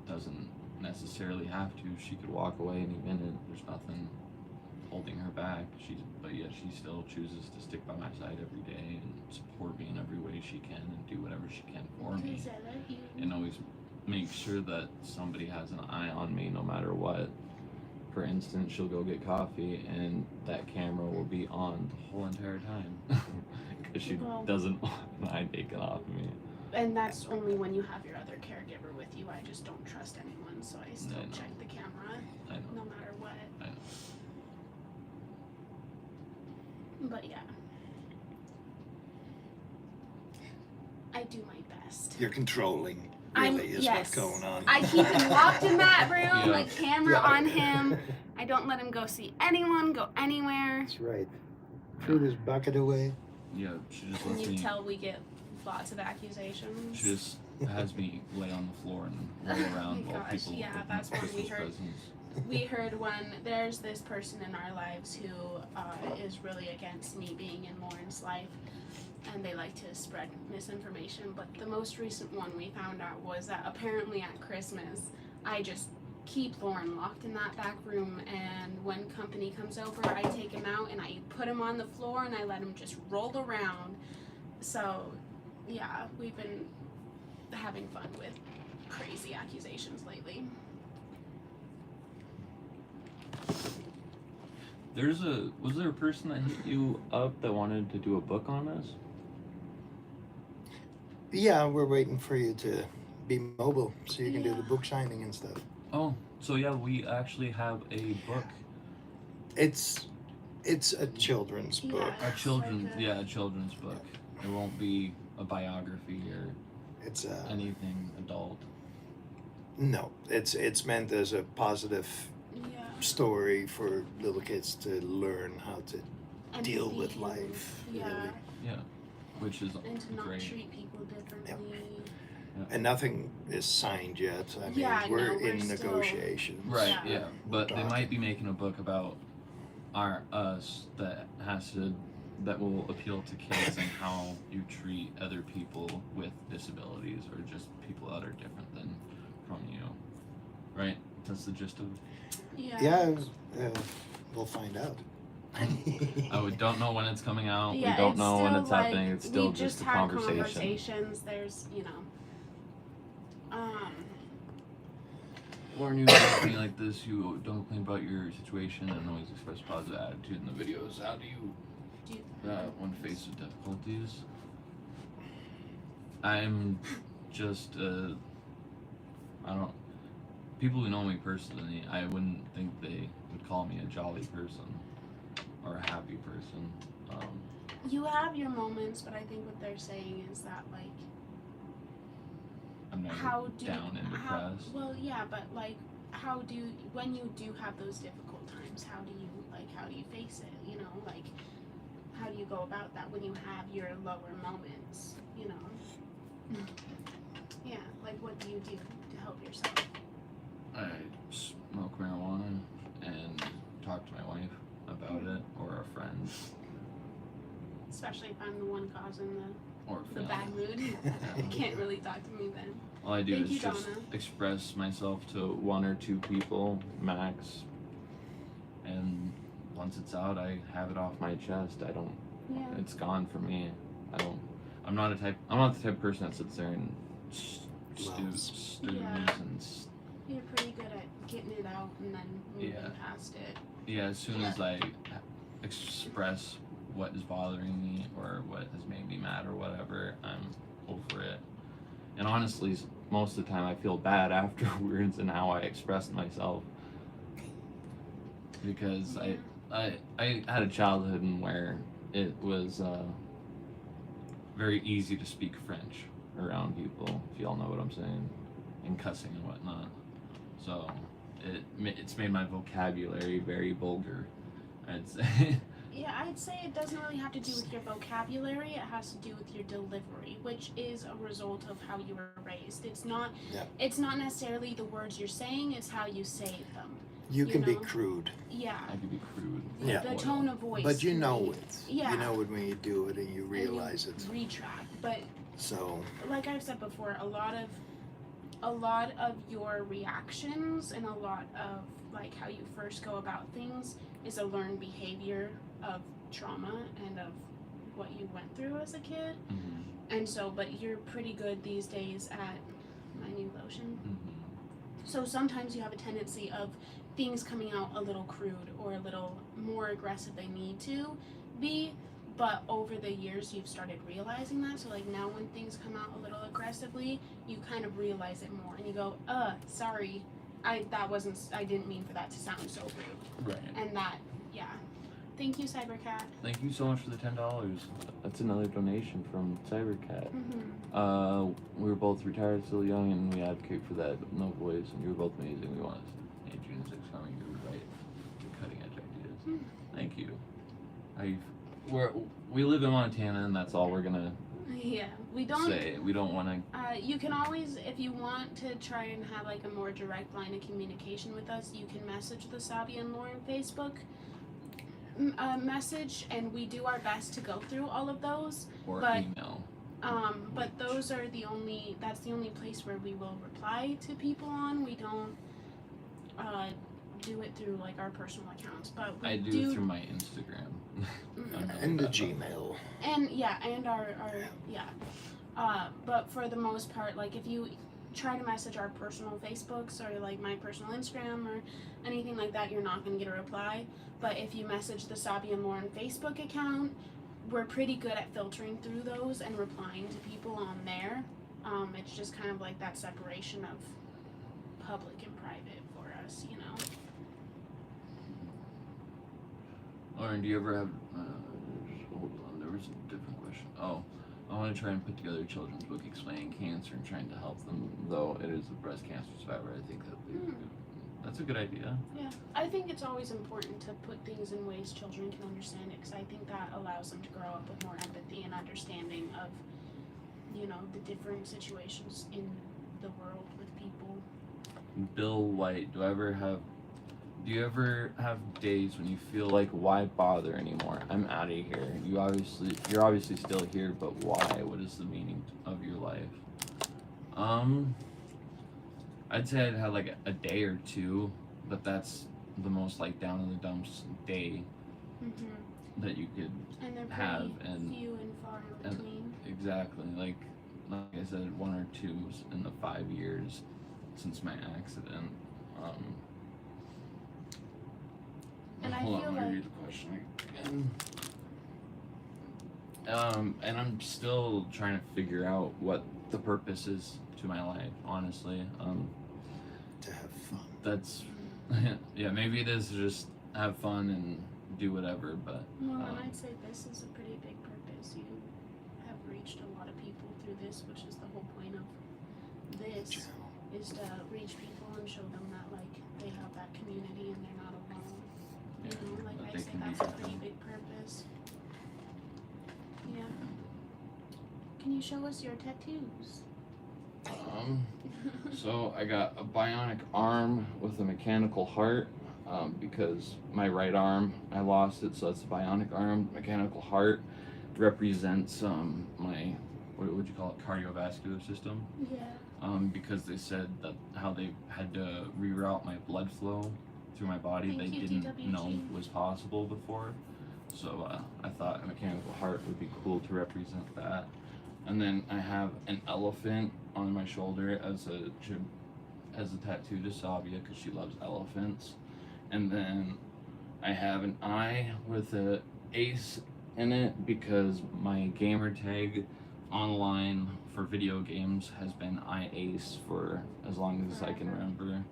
doesn't necessarily have to, she could walk away any minute. There's nothing holding her back. But yet she still chooses to stick by my side every day and support me in every way she can and do whatever she can for me. Because I love you. And always make sure that somebody has an eye on me no matter what. For instance, she'll go get coffee and that camera will be on the whole entire time because she doesn't want my taken off of me. And that's only when you have your other caregiver with you. I just don't trust anyone, so I still check the camera I know. no matter what. I know. But yeah. I do my best. You're controlling, I'm- really, is yes. what's going on. I keep him locked in that room, Yeah. like camera Yeah. on him. I don't let him go see anyone, go anywhere. That's right. Threw this bucket away. Yeah, she just And lets you me. tell we get lots of accusations. She just has me lay on the floor and roll around Oh my while gosh, people yeah, open that's when we Christmas heard- presents. We heard when there's this person in our lives who is really against me being in Lauren's life, and they like to spread misinformation. But the most recent one we found out was that apparently at Christmas, I just keep Lauren locked in that back room, and when company comes over, I take him out and I put him on the floor and I let him just roll around. So, yeah, we've been having fun with crazy accusations lately. Was there a person that hit you up that wanted to do a book on us? Yeah, we're waiting for you to be mobile so you can do Yeah. the book signing and stuff. Oh, so yeah, we actually have a book. It's a children's Yeah. book. A children's, like a children's book. It won't be a biography or It's anything adult. no, it's meant as a positive Yeah. story for little kids to learn how to deal with Empathy, life. Yeah. Really. Which is And to not great. treat people differently. And nothing is signed yet. I mean, Yeah, we're no, we're in still- negotiations. Right, Yeah. yeah. But they might be making a book about us that will appeal to kids and how you treat other people with disabilities or just people that are different than from you. Right? That's the gist of it. Yeah. Yeah, we'll find out. Don't know when it's coming out. Yeah, We don't it's know when still, it's like, happening. It's still we just a had conversation. conversations. There's, Learn new something like this. You don't complain about your situation and always express positive attitude in the videos. How do you when faced with difficulties? I'm just I don't. People who know me personally, I wouldn't think they would call me a jolly person or a happy person. you have your moments, but I think what they're saying is that, like, I'm never how do down and depressed. well, yeah, but like, when you do have those difficult times, how do you face it? Like, how do you go about that when you have your lower moments? Yeah, like, what do you do to help yourself? I smoke marijuana and talk to my wife about it, or a friend, Especially if I'm the one causing or the bad mood. You can't really talk to me then. All I do Thank is you, just Donna. express myself to one or two people max, and once it's out, I have it off my chest. I don't. Yeah. It's gone for me. I don't. I'm not the type of person that sits there and stews Yeah. and You're pretty good at getting it out and then moving past it. yeah. As soon as I express what is bothering me or what has made me mad or whatever, I'm over it. And honestly, most of the time I feel bad afterwards and how I expressed myself, because I had a childhood in where it was very easy to speak French around people, if y'all know what I'm saying, and cussing and whatnot. So it's made my vocabulary very vulgar, I'd say. Yeah, I'd say it doesn't really have to do with your vocabulary. It has to do with your delivery, which is a result of how you were raised. It's not. Yeah. It's not necessarily the words you're saying. It's how you say them. You can be know? crude. Yeah. I could be crude. Yeah. The tone of voice. But you can know be- it. Yeah. You know it when you do it and you realize it. Retract, but So like I've said before, a lot of your reactions and a lot of like how you first go about things is a learned behavior of trauma and of what you went through as a kid. Mm-hmm. And so, but you're pretty good these days at my new lotion. Mm-hmm. So sometimes you have a tendency of things coming out a little crude or a little more aggressive they need to be, but over the years you've started realizing that. So like now when things come out a little aggressively, you kind of realize it more and you go, sorry, I didn't mean for that to sound so rude. Right. And that, yeah. Thank you, Cybercat. Thank you so much for the $10. That's another donation from Cybercat. Mm-hmm. We were both retired, still young, and we advocate for that. No voice, and you were both amazing. We want to see June 6th coming. You were right. Cutting edge ideas. Thank you. We live in Montana, and that's all we're gonna Yeah, we don't say. We don't want to. you can always, if you want to try and have like a more direct line of communication with us, you can message the Zabi and Lauren Facebook message, and we do our best to go through all of those. Or But- email. But those are that's the only place where we will reply to people on. We don't do it through like our personal accounts, but we I do through my Instagram. and the Gmail. And yeah, and our but for the most part, like if you try to message our personal Facebooks or like my personal Instagram or anything like that, you're not going to get a reply. But if you message the Zabi and Lauren Facebook account, we're pretty good at filtering through those and replying to people on there. It's just kind of like that separation of public and private for us, you know. Lauren, do you ever have? Hold on, there was a different question. Oh, I want to try and put together a children's book explaining cancer and trying to help them. Though it is a breast cancer survivor, I think that's a good idea. Yeah, I think it's always important to put things in ways children can understand it, because I think that allows them to grow up with more empathy and understanding of, you know, the different situations in the world with people. Bill White, do you ever have days when you feel like, why bother anymore? I'm out of here. You're obviously still here, but why? What is the meaning of your life? I'd say I'd have like a day or two, but that's the most like down in the dumps day that you could And they're have, pretty and few and far in between. exactly like I said, 1 or 2 in the 5 years since my accident. And I Hold feel on, let me like read the question again. And I'm still trying to figure out what the purpose is to my life, honestly. To have fun. That's, yeah, maybe it is to just have fun and do whatever, but. Well, and I'd say this is a pretty big purpose. You have reached a lot of people through this, which is the whole point of this, Channel. is to reach people and show them that, like, they have that community and they're not alone. Yeah, You know, like that I they say, can be that's a happy. pretty big purpose. Yeah. Can you show us your tattoos? So I got a bionic arm with a mechanical heart, because my right arm, I lost it, so that's a bionic arm. Mechanical heart represents my, what would you call it, cardiovascular system. Yeah. Because they said that how they had to reroute my blood flow through my body, Thank they you, didn't DWG. know was possible before. So I thought a mechanical heart would be cool to represent that. And then I have an elephant on my shoulder as a tattoo to Sabia because she loves elephants. And then I have an eye with a ace in it because my gamer tag online for video games has been iAce for as long as I can remember.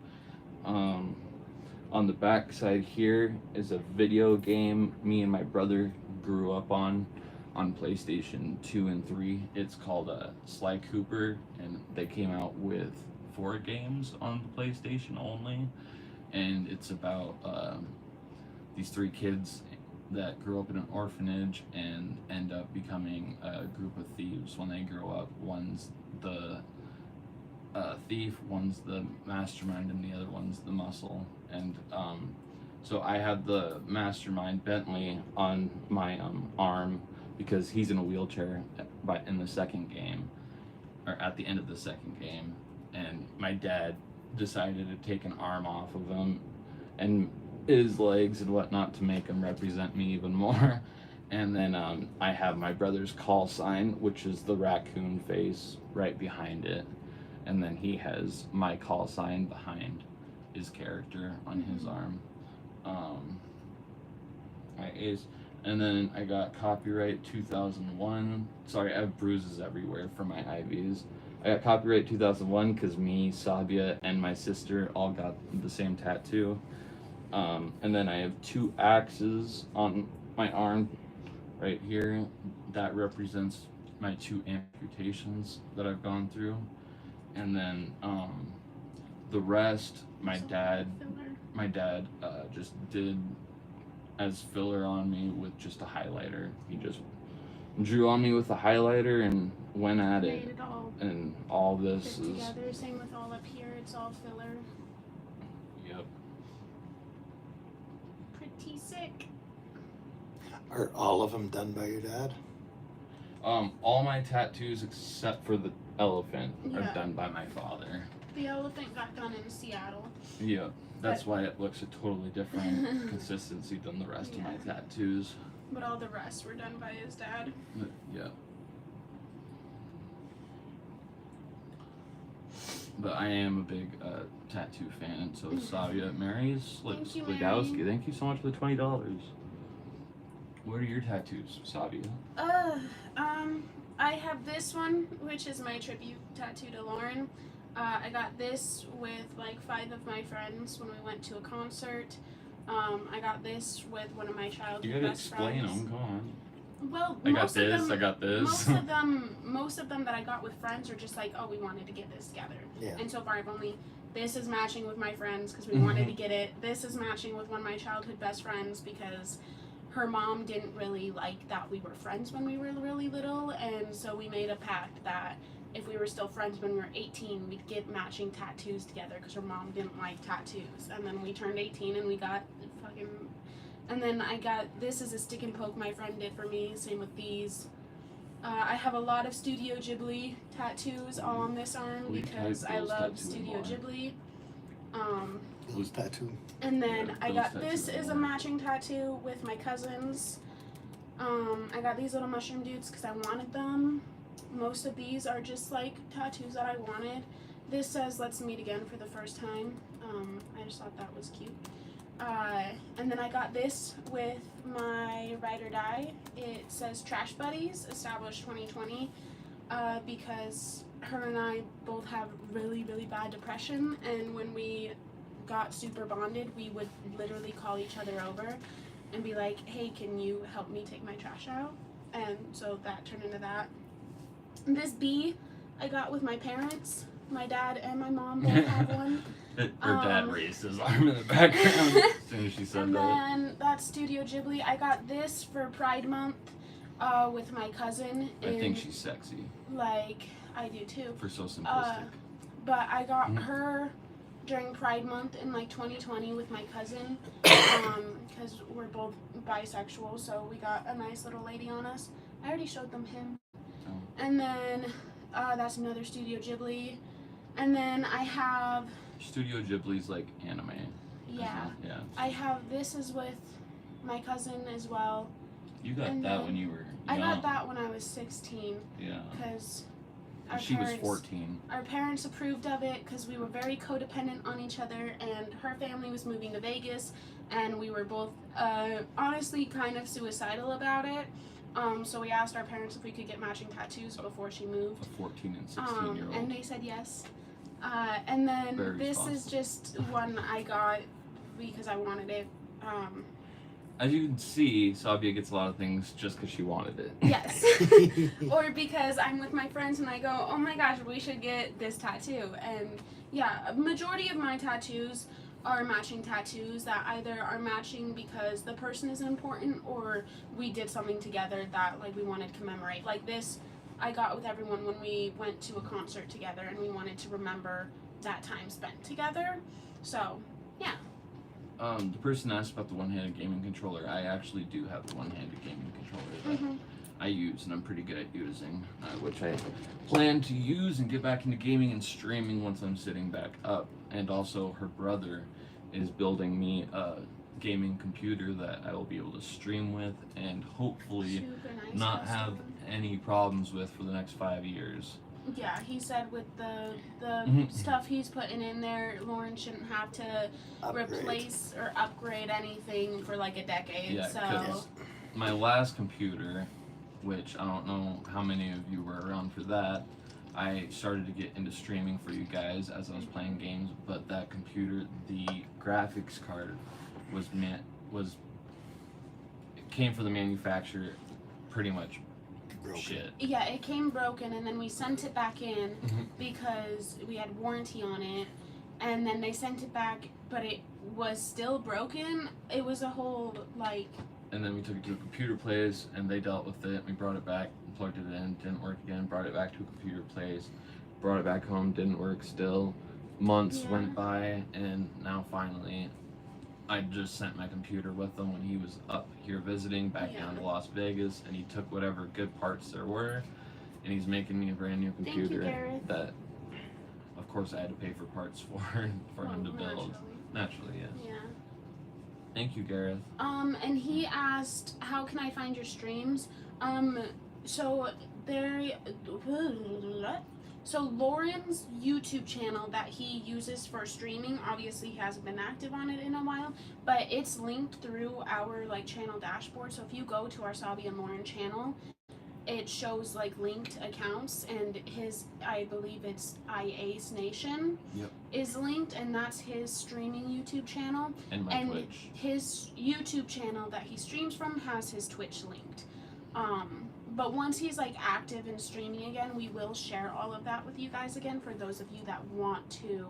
On the back side here is a video game me and my brother grew up on PlayStation 2 and 3. It's called Sly Cooper, and they came out with 4 games on the PlayStation only, and it's about these 3 kids that grew up in an orphanage and end up becoming a group of thieves when they grow up. One's the thief, one's the mastermind, and the other one's the muscle. And so I had the mastermind Bentley on my arm because he's in a wheelchair in the second game, or at the end of the second game, and my dad decided to take an arm off of him and his legs and whatnot to make him represent me even more. And then I have my brother's call sign, which is the raccoon face right behind it, and then he has my call sign behind his character on his arm. And then I got copyright 2001. Sorry, I have bruises everywhere from my IVs. I got copyright 2001 because me, Sabia, and my sister all got the same tattoo. And then I have 2 axes on my arm right here. That represents my 2 amputations that I've gone through. And then the rest, my dad just did as filler on me with just a highlighter. He just drew on me with a highlighter and went at Made it. it all And all this fit is together. Same with all up here. It's all filler. yep. Pretty sick. Are all of them done by your dad? All my tattoos except for the elephant are Yeah. done by my father. The elephant got done in Seattle. Yeah, that's why it looks a totally different consistency than the rest of my tattoos. But all the rest were done by his dad. But, yeah. But I am a big tattoo fan, and so is Savia. Mary's Thank you, Sligowski. Mary. Thank you so much for the $20. What are your tattoos, Savia? I have this one, which is my tribute tattoo to Lauren. I got this with like 5 of my friends when we went to a concert. I got this with one of my childhood You gotta best explain friends. them. Go on. Well, I got this. I got this. most of them that I got with friends are just like, oh, we wanted to get this together. Yeah. And so far, I've only. This is matching with my friends because we wanted to get it. This is matching with one of my childhood best friends because her mom didn't really like that we were friends when we were really little, and so we made a pact that if we were still friends when we were 18, we'd get matching tattoos together because her mom didn't like tattoos. And then we turned 18 and we got fucking. And then I got, this is a stick and poke my friend did for me, same with these. I have a lot of Studio Ghibli tattoos all on this arm We because type I those love tattoo Studio more. Ghibli. Those tattoo. And then Yeah, I those got tattoos this are is a more. matching tattoo with my cousins. I got these little mushroom dudes because I wanted them. Most of these are just like tattoos that I wanted. This says "Let's meet again" for the first time. I just thought that was cute. And then I got this with my ride or die. It says "Trash Buddies," established 2020, because her and I both have really, really bad depression, and when we got super bonded, we would literally call each other over and be like, hey, can you help me take my trash out? And so that turned into that. This bee I got with my parents. My dad and my mom both have one. Her dad raised his arm in the background as soon as she said And that. then that's Studio Ghibli. I got this for Pride Month with my cousin. I think and, she's sexy like, I do too. for so simplistic. But I got her during Pride Month in like 2020 with my cousin because we're both bisexual, so we got a nice little lady on us. I already showed them him. Oh. And then that's another Studio Ghibli. And then I have, Studio Ghibli's like anime. yeah, isn't it? Yeah. I have this is with my cousin as well. You got And that then when you were young. I got that when I was 16 Yeah. because And she was 14. Our parents approved of it because we were very codependent on each other, and her family was moving to Vegas, and we were both honestly kind of suicidal about it. So we asked our parents if we could get matching tattoos before she moved. A 14 and 16-year-old. And they said yes. And then Very this is responsible. just one I got because I wanted it. As you can see, Sabia gets a lot of things just because she wanted it. Yes. Or because I'm with my friends and I go, oh my gosh, we should get this tattoo. And yeah, a majority of my tattoos are matching tattoos that either are matching because the person is important or we did something together that like we wanted to commemorate. Like this I got with everyone when we went to a concert together and we wanted to remember that time spent together. So yeah. The person asked about the one-handed gaming controller. I actually do have the one-handed gaming controller that I use, and I'm pretty good at using, which I plan to use and get back into gaming and streaming once I'm sitting back up. And also, her brother is building me a gaming computer that I will be able to stream with and hopefully Super nice not custom. have any problems with for the next 5 years. Yeah, he said with the stuff he's putting in there, Lauren shouldn't have to Upgrade. replace or upgrade anything for like a decade. Yeah, so 'cause my last computer, which I don't know how many of you were around for that, I started to get into streaming for you guys as I was playing games, but that computer, the graphics card it came from the manufacturer pretty much Broken. shit. yeah, it came broken, and then we sent it back in Mhm. because we had warranty on it, and then they sent it back, but it was still broken. It was a whole like. And then we took it to a computer place and they dealt with it. We brought it back, plugged it in, didn't work again, brought it back to a computer place, brought it back home, didn't work still. Months Yeah. went by and now finally I just sent my computer with him when he was up here visiting back Yeah. down to Las Vegas, and he took whatever good parts there were and he's making me a brand new Thank you, computer Gareth. that of course I had to pay for parts for him to build. Naturally, yes. Yeah. Thank you, Gareth. And he asked, how can I find your streams? So Lauren's YouTube channel that he uses for streaming, obviously he hasn't been active on it in a while, but it's linked through our like channel dashboard. So if you go to our Zabi and Lauren channel, it shows like linked accounts, and his, I believe it's IA's Nation, Yep. is linked, and that's his streaming YouTube channel. And my And Twitch. his YouTube channel that he streams from has his Twitch linked. But once he's like active and streaming again, we will share all of that with you guys again for those of you that want to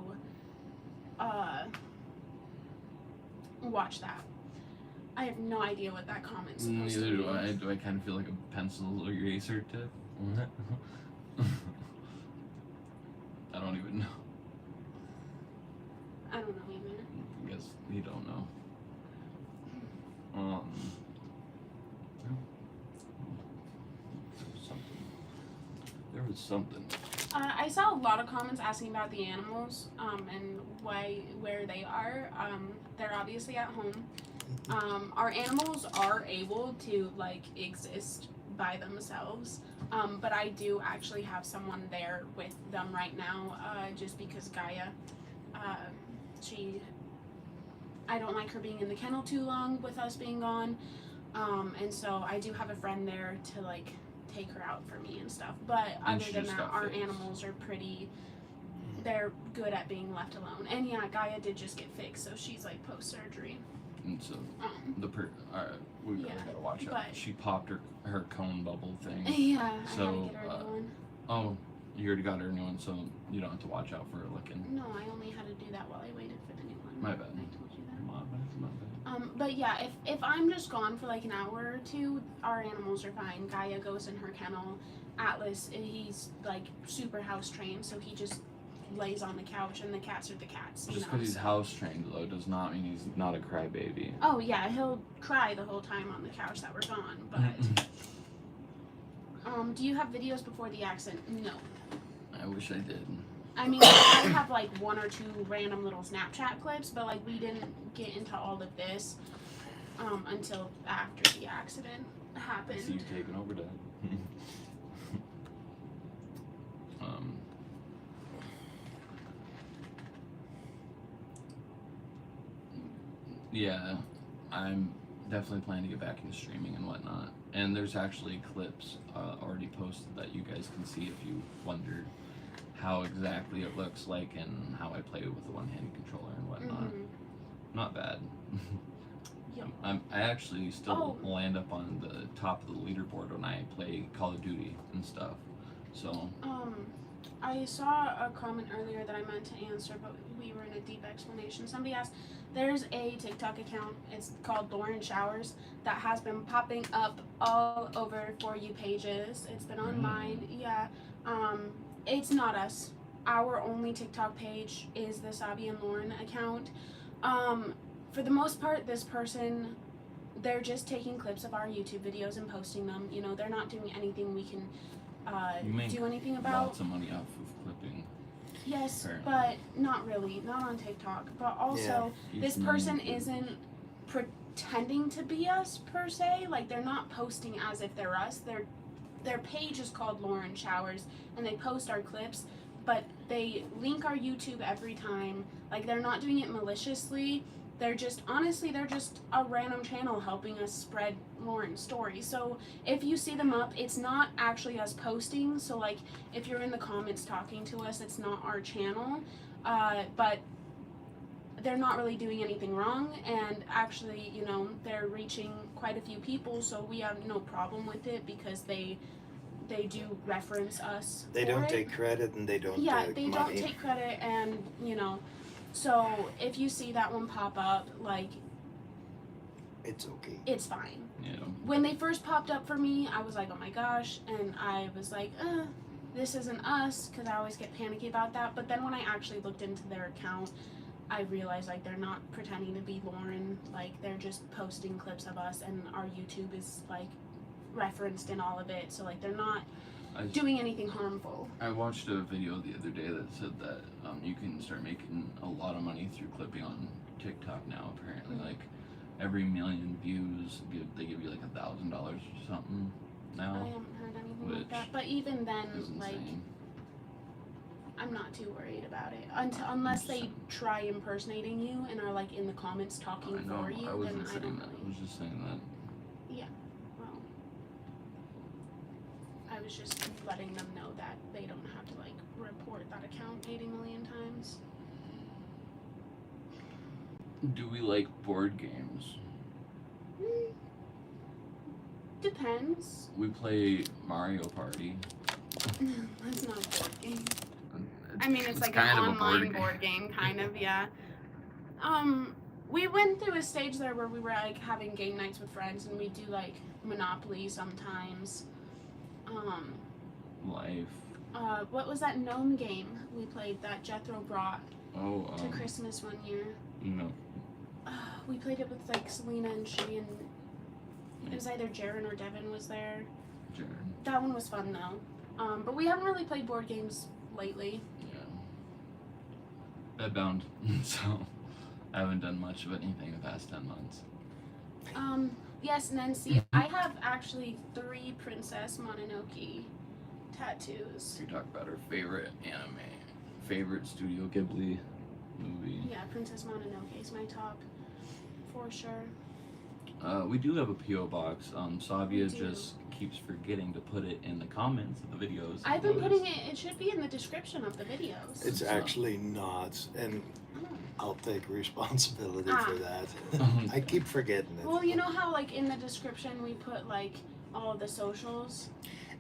watch that. I have no idea what that comment's supposed to Neither be. do I. Do I kind of feel like a pencil eraser tip? I don't even know. I don't know either. I guess you don't know. There was something. I saw a lot of comments asking about the animals, and where they are. They're obviously at home. Our animals are able to like exist by themselves, but I do actually have someone there with them right now, just because Gaia, I don't like her being in the kennel too long with us being gone, and so I do have a friend there to like take her out for me and stuff. But And other she than just that, got our fixed. animals are pretty. They're good at being left alone. And yeah, Gaia did just get fixed, so she's like post surgery. And so we really Yeah, gotta watch out. but- She popped her cone bubble thing. Yeah, I So, had to get her a new one. Oh, you already got her a new one, so you don't have to watch out for her looking. No, I only had to do that while I waited for the new one. My bad. I told you that. My bad. But yeah, if I'm just gone for like an hour or two, our animals are fine. Gaia goes in her kennel. Atlas, he's like super house trained, so he just lays on the couch, and the cats are the cats. Just because he's house trained though does not mean he's not a crybaby. Oh yeah, he'll cry the whole time on the couch that we're gone. But do you have videos before the accident? No. I wish I did. I mean, I have like one or two random little Snapchat clips, but like we didn't get into all of this until after the accident happened. I see you taking over, Dad. Yeah, I'm definitely planning to get back into streaming and whatnot. And there's actually clips already posted that you guys can see if you wondered how exactly it looks like and how I play with the one-handed controller and whatnot. Not bad. Yep. I actually still land up on the top of the leaderboard when I play Call of Duty and stuff. So I saw a comment earlier that I meant to answer, but we were in a deep explanation. Somebody asked, there's a TikTok account, it's called Lauren Showers, that has been popping up all over For You pages. It's been on mine, yeah. It's not us. Our only TikTok page is the Zabi and Lauren account. For the most part, this person, they're just taking clips of our YouTube videos and posting them. You know, they're not doing anything we can do anything about. lots of money off of clipping. Yes, Apparently. but not really, not on TikTok. But also, Each this million person views. isn't pretending to be us per se. Like, they're not posting as if they're us. Their page is called Lauren Showers, and they post our clips, but they link our YouTube every time. Like, they're not doing it maliciously. They're just, honestly, they're just a random channel helping us spread Lauren's story. So if you see them up, it's not actually us posting. So like, if you're in the comments talking to us, it's not our channel. But they're not really doing anything wrong. And actually, you know, they're reaching quite a few people. So we have no problem with it because they do reference us. They for don't it. take credit and they don't Yeah, take they money. don't take credit, and you know, so if you see that one pop up, like, It's okay. it's fine. Yeah. When they first popped up for me, I was like, oh my gosh, and I was like, this isn't us, because I always get panicky about that. But then when I actually looked into their account, I realized like they're not pretending to be Lauren, like they're just posting clips of us, and our YouTube is like referenced in all of it, so like they're not doing anything harmful. I watched a video the other day that said that you can start making a lot of money through clipping on TikTok now. Apparently, like every million views, they give you like $1,000 or something I now. haven't heard anything like Which that, but even then, Is like, insane. I'm not too worried about it unless they try impersonating you and are like in the comments talking I know. for you. I wasn't Then I saying don't that. I really. was just saying that. Well, was just letting them know that they don't have to like report that account 80 million times. Do we like board games? Depends. We play Mario Party. That's not a board game. It's, I mean, it's like kind an of a online board game, kind of, yeah. We went through a stage there where we were like having game nights with friends, and we do like Monopoly sometimes. Life. What was that gnome game we played that Jethro brought Oh, to Christmas one year? No. We played it with like Selena and she and it was either Jaren or Devin was there. Jared. That one was fun though. But we haven't really played board games lately. Yeah. Bedbound. So I haven't done much of anything the past 10 months. Yes, Nancy, I have actually 3 Princess Mononoke tattoos. We talk about our favorite anime, favorite Studio Ghibli movie. Yeah, Princess Mononoke is my top for sure. We do have a P.O. box. Savia We do. just keeps forgetting to put it in the comments of the videos. I've been putting it should be in the description of the videos. It's actually not, and Oh. I'll take responsibility for that. I keep forgetting it. Well, you know how like in the description we put like all the socials?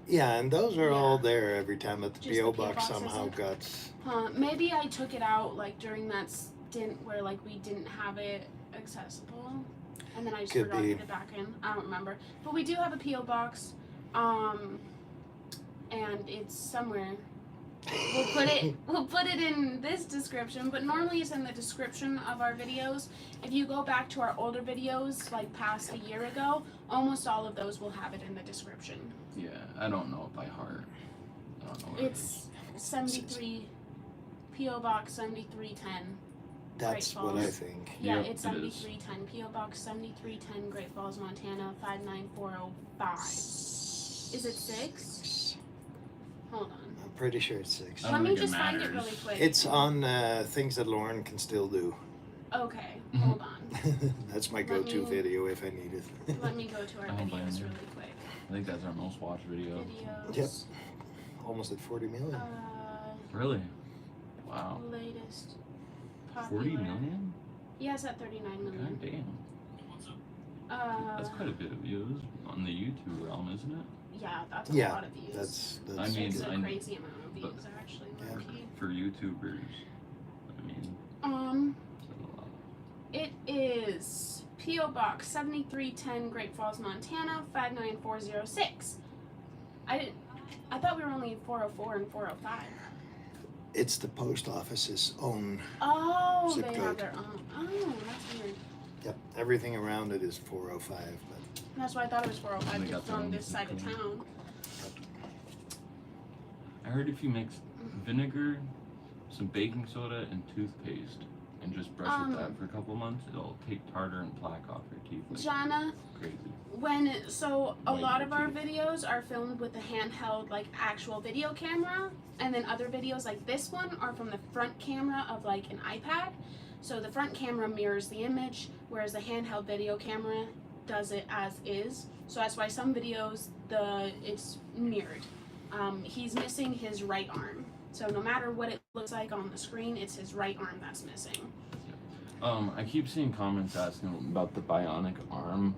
Yeah, and those are Yeah. all there every time, but the Just P.O. the P.O. box box somehow isn't? got... Maybe I took it out like during that stint where like we didn't have it accessible, and then I just Could forgot be. to put it back in. I don't remember, but we do have a PO box, and it's somewhere. We'll put it in this description, but normally it's in the description of our videos. If you go back to our older videos, like past a year ago, almost all of those will have it in the description. Yeah, I don't know it by heart. I don't know what It's 73 PO Box 7310. That's Great what I Falls. think. Yeah, Yep, it's it is. 7310 PO Box 7310 Great Falls, Montana 59405. Is it 6? Hold on. I'm pretty sure it's 6. I Let don't me think it just find it matters. really quick. It's on things that Lauren can still do. Okay, hold on. That's my Let go-to me- video if I need it. Let me go to our I don't blame videos you. really quick. I think that's our most watched video. Videos. Yep. Almost at 40 million. Really? Wow. Latest. 40 Popular. million? Yeah, it's at 39 million. God damn. That's quite a bit of views on the YouTube realm, isn't it? Yeah, that's a Yeah, lot of views. That's I mean, it's a I know, crazy amount of views, but- actually. Yeah. Low-key. For YouTubers. I mean, that's a lot. It is P.O. Box 7310 Great Falls, Montana 59406. I thought we were only 404 and 405. It's the post office's own. Oh, Zip they have code. their own. Oh, that's weird. Yep, everything around it is 405. But That's why I thought it was 405 They got just their on own this zip side of code. town. I heard if you mix vinegar, some baking soda, and toothpaste, and just brush with that for a couple months, it'll take tartar and plaque off your teeth like Jana, crazy. a White lot of our teeth. videos are filmed with a handheld, like, actual video camera, and then other videos like this one are from the front camera of, like, an iPad. So the front camera mirrors the image, whereas the handheld video camera does it as is. So that's why some videos, it's mirrored. He's missing his right arm. So no matter what it looks like on the screen, it's his right arm that's missing. I keep seeing comments asking about the bionic arm.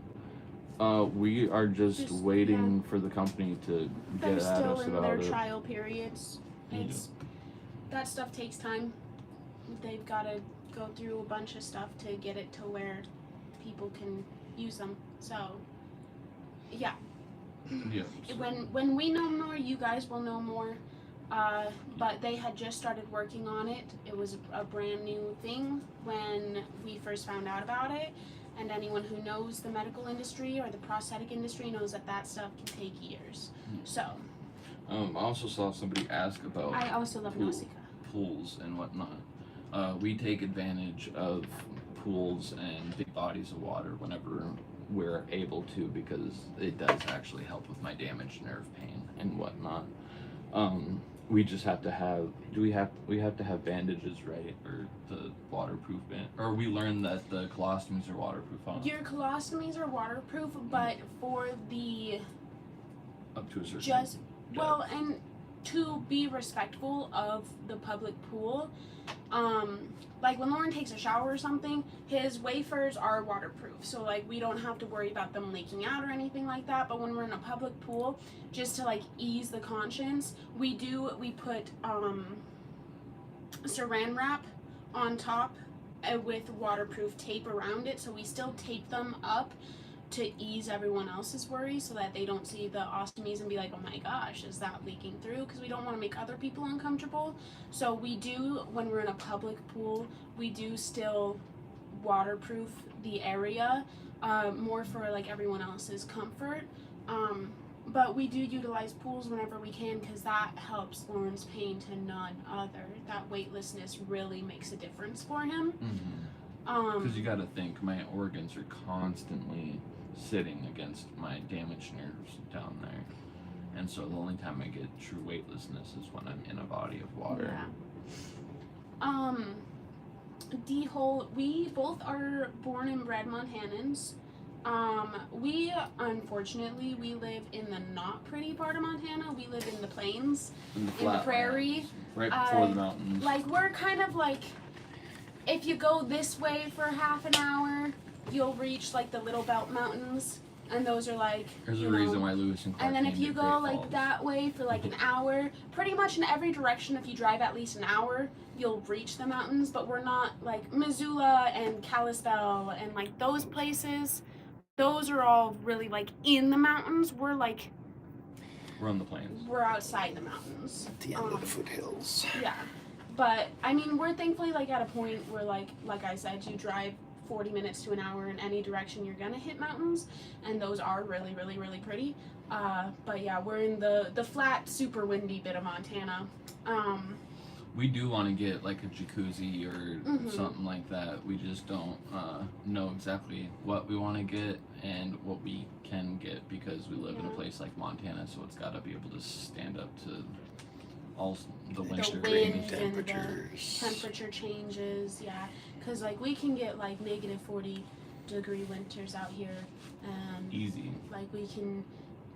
We are just waiting for the company to They're get at still us in about their it. trial periods. Yeah. That stuff takes time. They've got to go through a bunch of stuff to get it to where people can use them. So, yeah. Yeah. so- When we know more, you guys will know more. But they had just started working on it. It was a brand new thing when we first found out about it. And anyone who knows the medical industry or the prosthetic industry knows that stuff can take years. So, I also saw somebody ask about I also love Cool. Nausicaa. pools and whatnot. We take advantage of pools and big bodies of water whenever we're able to, because it does actually help with my damaged nerve pain and whatnot. We just have to have we have to have bandages, right? Or the waterproof band, or we learned that the colostomies are waterproof, huh? Your colostomies are waterproof, but for the Up to a certain just Well, and to be respectful of the public pool, like when Lauren takes a shower or something, his wafers are waterproof, so like we don't have to worry about them leaking out or anything like that. But when we're in a public pool, just to like ease the conscience, we put saran wrap on top with waterproof tape around it, so we still tape them up to ease everyone else's worries so that they don't see the ostomies and be like, oh my gosh, is that leaking through? Because we don't want to make other people uncomfortable. So we do, when we're in a public pool, we do still waterproof the area, more for like everyone else's comfort. But we do utilize pools whenever we can because that helps Lauren's pain to none other. That weightlessness really makes a difference for him. Because you got to think, my organs are constantly sitting against my damaged nerves down there, and so the only time I get true weightlessness is when I'm in a body of water. Yeah. D-Hole, we both are born and bred Montanans. We unfortunately we live in the not pretty part of Montana. We live in the plains, in the prairie, right before the mountains. Like we're kind of like, if you go this way for half an hour, you'll reach like the Little Belt Mountains, and those are like. There's a reason why Lewis and Clark. And then if you go Great like Falls. that way for like an hour, pretty much in every direction, if you drive at least an hour, you'll reach the mountains. But we're not like Missoula and Kalispell and like those places. Those are all really like in the mountains. We're like. We're on the plains. We're outside the mountains. At the end of the foothills. Yeah. But I mean, we're thankfully like at a point where like I said, you drive 40 minutes to an hour in any direction, you're gonna hit mountains, and those are really, really, really pretty. But yeah, we're in the flat, super windy bit of Montana. We do want to get like a jacuzzi or something like that. We just don't know exactly what we want to get and what we can get because we live in a place like Montana, so it's got to be able to stand up to all the winter The wind and temperatures. the temperature changes, yeah. Because like we can get like negative 40-degree winters out here. Easy. Like we can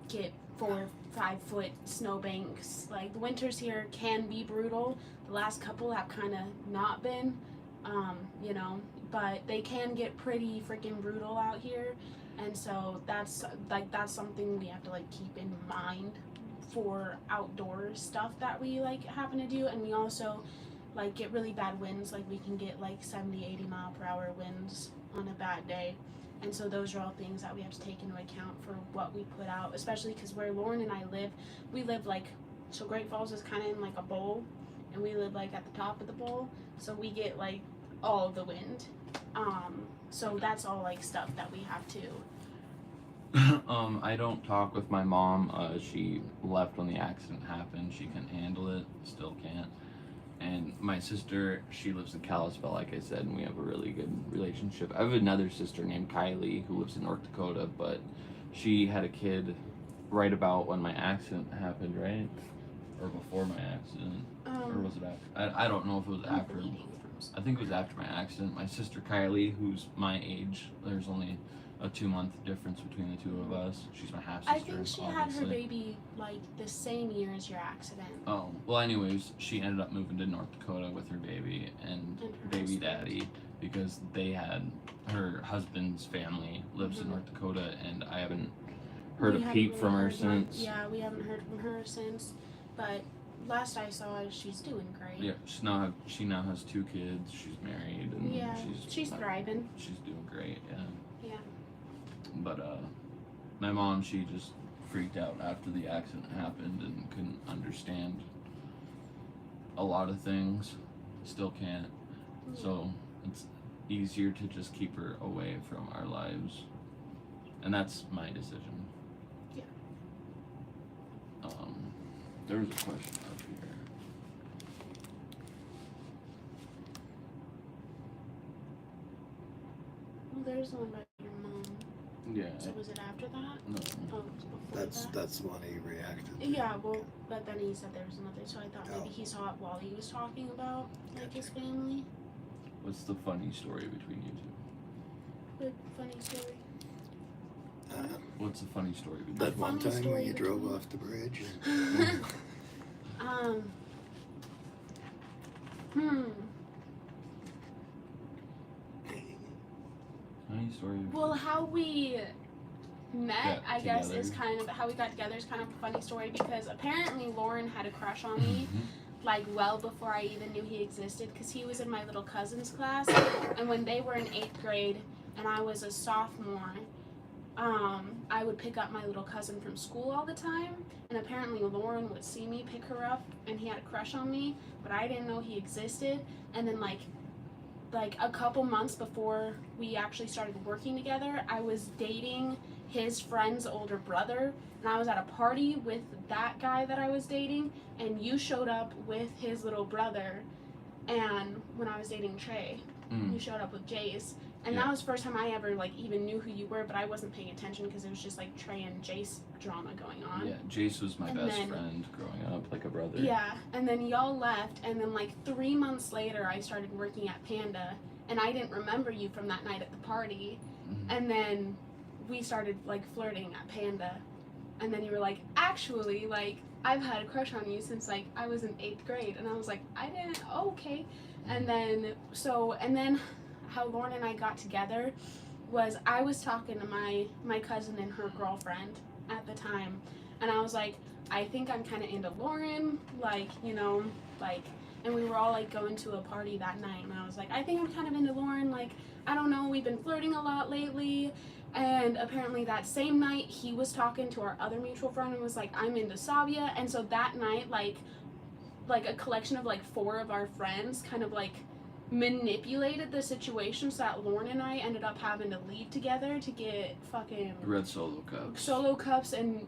get 4 or 5 foot snowbanks. Like the winters here can be brutal. The last couple have kind of not been, you know, but they can get pretty freaking brutal out here. And so that's something we have to like keep in mind for outdoor stuff that we like happen to do. And we also like get really bad winds. Like we can get like 70-80 mile per hour winds on a bad day. And so those are all things that we have to take into account for what we put out, especially because where Lauren and I live, we live like, so Great Falls is kind of in like a bowl, and we live like at the top of the bowl, so we get like all of the wind. So that's all like stuff that we have to. I don't talk with my mom. She left when the accident happened. She couldn't handle it, still can't. And my sister, she lives in Kalispell, like I said, and we have a really good relationship. I have another sister named Kylie who lives in North Dakota, but she had a kid right about when my accident happened, right? Or before my accident. Or was it after? I don't know if it was after. I think it was after my accident. My sister Kylie, who's my age, there's only a 2-month difference between the two of us. She's my half sister. I think she had her baby like the same year as your accident. Oh, well, anyways, she ended up moving to North Dakota with her baby and baby daddy because they had her husband's family lives in North Dakota, and I haven't heard a peep from her since. Yeah, we haven't heard from her since, but last I saw her, she's doing great. Yeah, she now has 2 kids. She's married, and yeah, she's thriving. She's doing great. Yeah. Yeah. But my mom, she just freaked out after the accident happened and couldn't understand a lot of things. Still can't. So it's easier to just keep her away from our lives, and that's my decision. Yeah. There was a question up here. Well, there's one about your mom. Yeah. So was it after that? No. Oh, it was before That's the one he reacted to. Yeah, well, but then he said there was another, so I thought maybe he saw it while he was talking about like his family. What's the funny story between you two? Good funny story. What's a funny story? That one funny time story when you drove between- off the bridge. Hmm. Funny story. Well, how we met, Got I guess, together. is kind of how we got together is kind of a funny story because apparently Lauren had a crush on me, like well before I even knew he existed, because he was in my little cousin's class, and when they were in 8th grade and I was a sophomore, I would pick up my little cousin from school all the time, and apparently Lauren would see me pick her up, and he had a crush on me, but I didn't know he existed, and then like a couple months before we actually started working together, I was dating his friend's older brother, and I was at a party with that guy that I was dating, and you showed up with his little brother, and when I was dating Trey, you showed up with Jace, and that was the first time I ever like even knew who you were, but I wasn't paying attention because it was just like Trey and Jace drama going on. Yeah, Jace was my And best then- friend growing up, like a brother. Yeah, and then y'all left, and then like 3 months later, I started working at Panda, and I didn't remember you from that night at the party, and then we started like flirting at Panda, and then you were like, actually, like I've had a crush on you since like I was in 8th grade, and I was like, I didn't. Oh, okay, and then how Lauren and I got together was I was talking to my cousin and her girlfriend at the time, and I was like, I think I'm kind of into Lauren, like, you know, like, and we were all like going to a party that night, and I was like, I think I'm kind of into Lauren, like, I don't know, we've been flirting a lot lately, and apparently that same night he was talking to our other mutual friend and was like, I'm into Sabia, and so that night, like a collection of like 4 of our friends kind of like manipulated the situation so that Lauren and I ended up having to leave together to get fucking Red solo cups solo cups and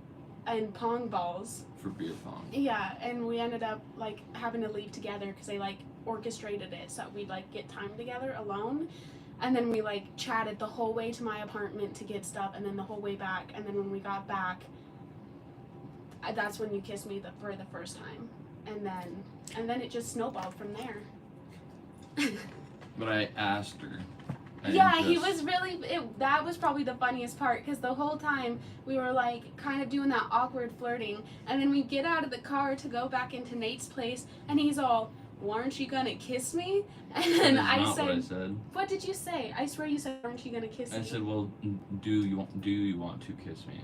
pong balls. for beer pong. Yeah, and we ended up like having to leave together because they like orchestrated it so that we'd like get time together alone, and then we like chatted the whole way to my apartment to get stuff, and then the whole way back, and then when we got back, that's when you kissed me for the first time, and then it just snowballed from there. But I asked her. Yeah, he was really, that was probably the funniest part, because the whole time we were like kind of doing that awkward flirting, and then we get out of the car to go back into Nate's place, and he's all, well, aren't you gonna kiss me? And then I said, what did you say? I swear you said, aren't you gonna kiss me? I said, well, do you want to kiss me?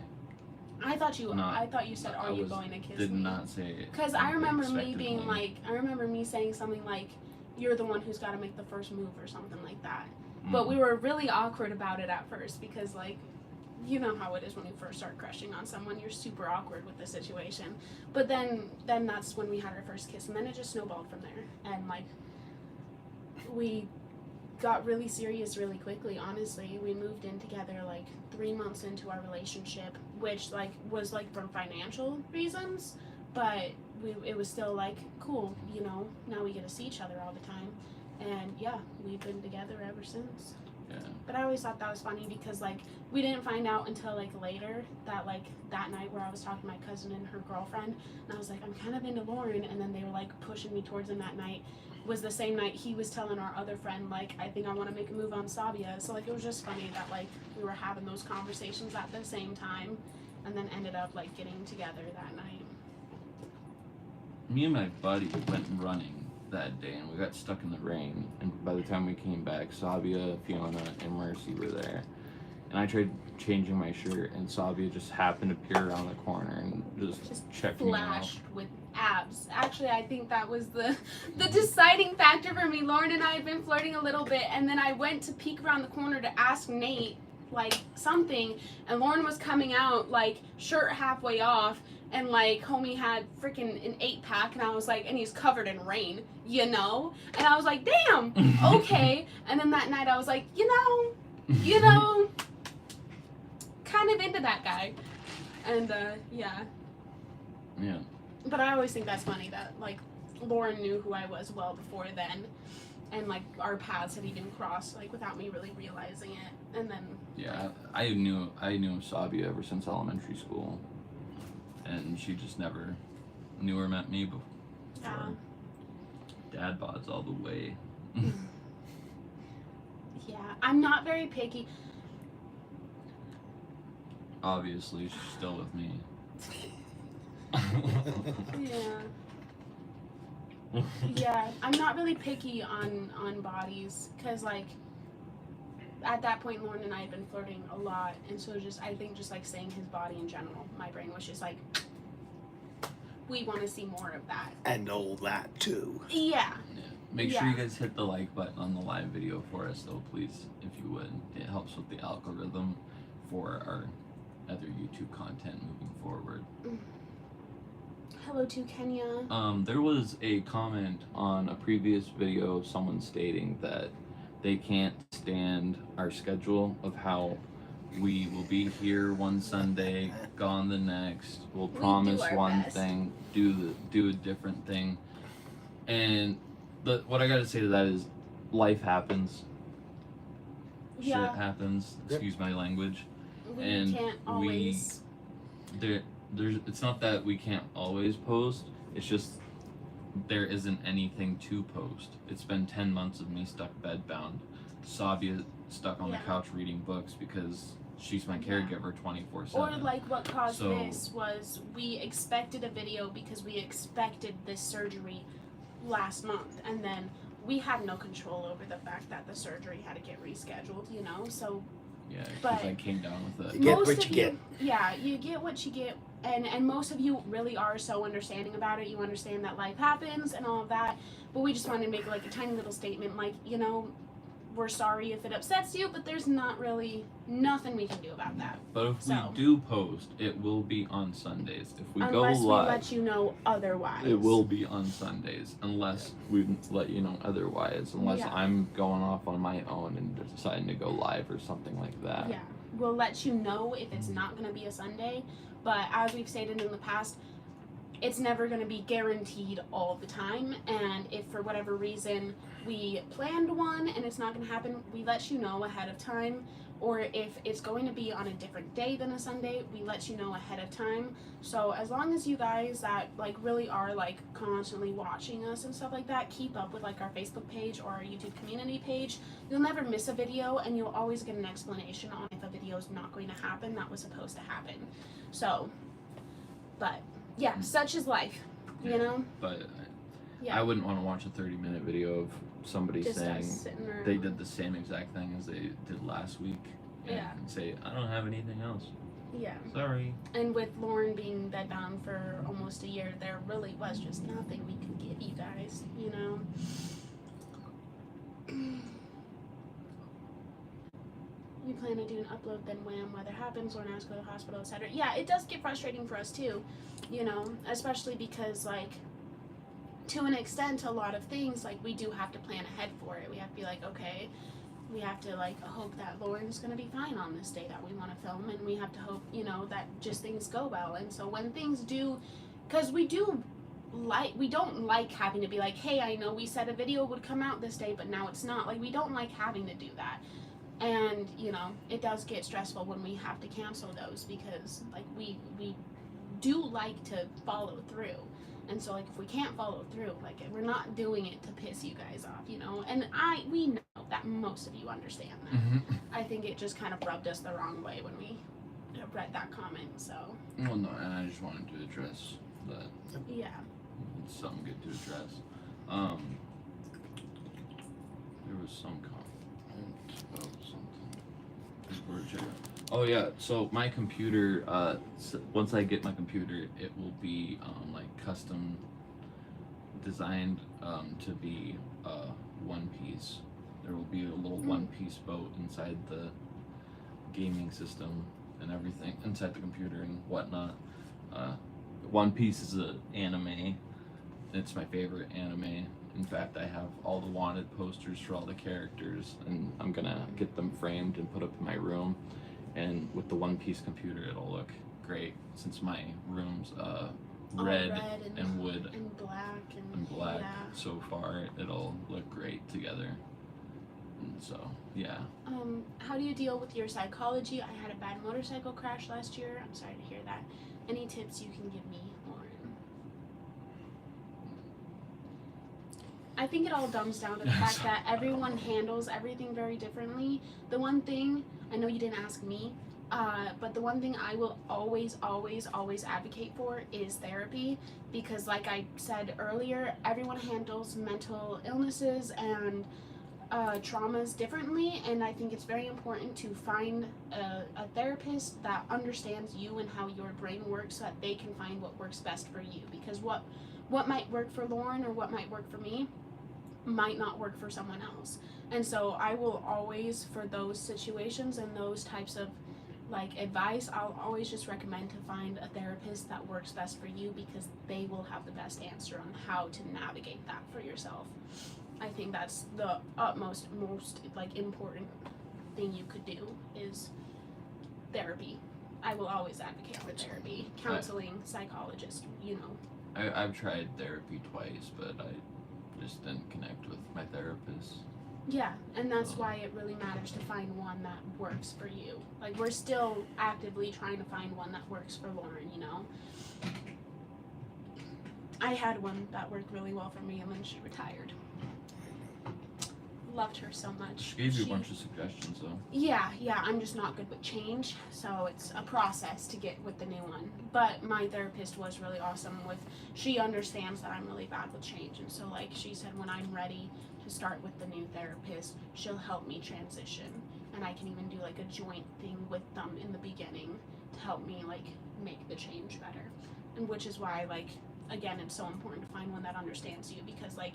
I thought you said, are you I going to kiss me? Did not say it. Because I remember me being expectantly. like, I remember me saying something like, you're the one who's got to make the first move or something like that. But we were really awkward about it at first because, like, you know how it is when you first start crushing on someone. You're super awkward with the situation. But then that's when we had our first kiss, and then it just snowballed from there. And, like, we got really serious really quickly, honestly. We moved in together, like, 3 months into our relationship, which, like, was, like, from financial reasons. But it was still, like, cool, you know. Now we get to see each other all the time. And yeah, we've been together ever since. Yeah. But I always thought that was funny because like we didn't find out until like later that like that night where I was talking to my cousin and her girlfriend, and I was like, I'm kind of into Lauren, and then they were like pushing me towards him that night. Was the same night he was telling our other friend like, I think I want to make a move on Sabia. So like it was just funny that like we were having those conversations at the same time, and then ended up like getting together that night. Me and my buddy went running that day, and we got stuck in the rain, and by the time we came back, Sabia, Fiona, and Mercy were there, and I tried changing my shirt, and Sabia just happened to peer around the corner and just checked me out. Flashed with abs. Actually, I think that was the deciding factor for me. Lauren and I had been flirting a little bit, and then I went to peek around the corner to ask Nate like something, and Lauren was coming out like shirt halfway off, and like homie had freaking an 8-pack, and I was like, and he's covered in rain, you know, and I was like, damn, okay. And then that night I was like, you know, kind of into that guy, and yeah. But I always think that's funny that like Lauren knew who I was well before then, and like our paths had even crossed like without me really realizing it, and then Yeah, I knew Sabia ever since elementary school, and she just never knew or met me before. yeah. Dad bods all the way. Yeah, I'm not very picky. obviously she's still with me. Yeah, I'm not really picky on bodies, because like at that point Lauren and I had been flirting a lot, and so just I think just like saying his body in general, my brain was just like, we want to see more of that. And all that too. Yeah. Make sure you guys hit the like button on the live video for us though, please, if you would. It helps with the algorithm for our other YouTube content moving forward. Hello to Kenya. There was a comment on a previous video of someone stating that they can't stand our schedule of how we will be here one Sunday, gone the next. We'll promise one thing, do a different thing, and what I gotta say to that is, life happens. Shit happens. Excuse my language. We can't always. There's. It's not that we can't always post. It's just there isn't anything to post. It's been 10 months of me stuck bedbound. Zabi stuck on the couch reading books because she's my caregiver 24/7. Or like what caused this was we expected a video because we expected this surgery last month, and then we had no control over the fact that the surgery had to get rescheduled, you know. So yeah, because I came down with it. You get what you get. Yeah, you get what you get, and most of you really are so understanding about it. You understand that life happens and all of that, but we just wanted to make like a tiny little statement, like, you know, we're sorry if it upsets you, but there's not really nothing we can do about that. But if we do post, it will be on Sundays. If we unless go live, we let you know otherwise. It will be on Sundays, unless we let you know otherwise. Unless I'm going off on my own and deciding to go live or something like that. Yeah, we'll let you know if it's not going to be a Sunday, but as we've stated in the past, it's never going to be guaranteed all the time, and if for whatever reason we planned one and it's not going to happen, we let you know ahead of time. Or if it's going to be on a different day than a Sunday, we let you know ahead of time. So as long as you guys that like really are like constantly watching us and stuff like that, keep up with like our Facebook page or our YouTube community page, you'll never miss a video, and you'll always get an explanation on if a video is not going to happen that was supposed to happen. So, but yeah, such is life, you know? But I wouldn't want to watch a 30-minute video of somebody just saying they did the same exact thing as they did last week and say, I don't have anything else. Yeah. Sorry. And with Lauren being bedbound for almost a year, there really was just nothing we could give you guys, you know? You plan to do an upload, then wham, weather happens, Lauren has to go to the hospital, etc. Yeah, it does get frustrating for us too, you know, especially because, like, to an extent, a lot of things, like, we do have to plan ahead for it. We have to be like, okay, we have to, like, hope that Lauren's going to be fine on this day that we want to film, and we have to hope, you know, that just things go well. And so when things do, because we don't like having to be like, hey, I know we said a video would come out this day, but now it's not. Like, we don't like having to do that. And, you know, it does get stressful when we have to cancel those, because, like, we do like to follow through. And so, like, if we can't follow through, like, we're not doing it to piss you guys off, you know? And we know that most of you understand that. Mm-hmm. I think it just kind of rubbed us the wrong way when we read that comment, so. Well, no, and I just wanted to address that. Yeah. It's something good to address. There was some comment about something. Oh yeah, so my computer, once I get my computer, it will be like custom designed to be one piece. There will be a little one piece boat inside the gaming system and everything, inside the computer and whatnot. One Piece is an anime. It's my favorite anime. In fact, I have all the wanted posters for all the characters, and I'm gonna get them framed and put up in my room. And with the One Piece computer, it'll look great, since my room's red and wood and black. Yeah. So far, it'll look great together. And so, yeah. How do you deal with your psychology? I had a bad motorcycle crash last year. I'm sorry to hear that. Any tips you can give me, Lauren? I think it all comes down to the fact that everyone handles everything very differently. The one thing, I know you didn't ask me, But the one thing I will always, always, always advocate for is therapy, because like I said earlier, everyone handles mental illnesses and traumas differently, and I think it's very important to find a therapist that understands you and how your brain works, so that they can find what works best for you, because what might work for Lauren or what might work for me might not work for someone else. And so I will always, for those situations and those types of like advice, I'll always just recommend to find a therapist that works best for you, because they will have the best answer on how to navigate that for yourself. I think that's the most like important thing you could do is therapy. I will always advocate for therapy, counseling, psychologist, you know. I've tried therapy twice, but I just didn't connect with my therapist. Yeah, and that's why it really matters to find one that works for you. Like, we're still actively trying to find one that works for Lauren, you know? I had one that worked really well for me, and then she retired. Loved her so much. She gave you a bunch of suggestions, though. Yeah, I'm just not good with change, so it's a process to get with the new one. But my therapist was really awesome she understands that I'm really bad with change, and so like she said, when I'm ready to start with the new therapist, she'll help me transition, and I can even do like a joint thing with them in the beginning to help me like make the change better. And which is why, like, again, it's so important to find one that understands you, because like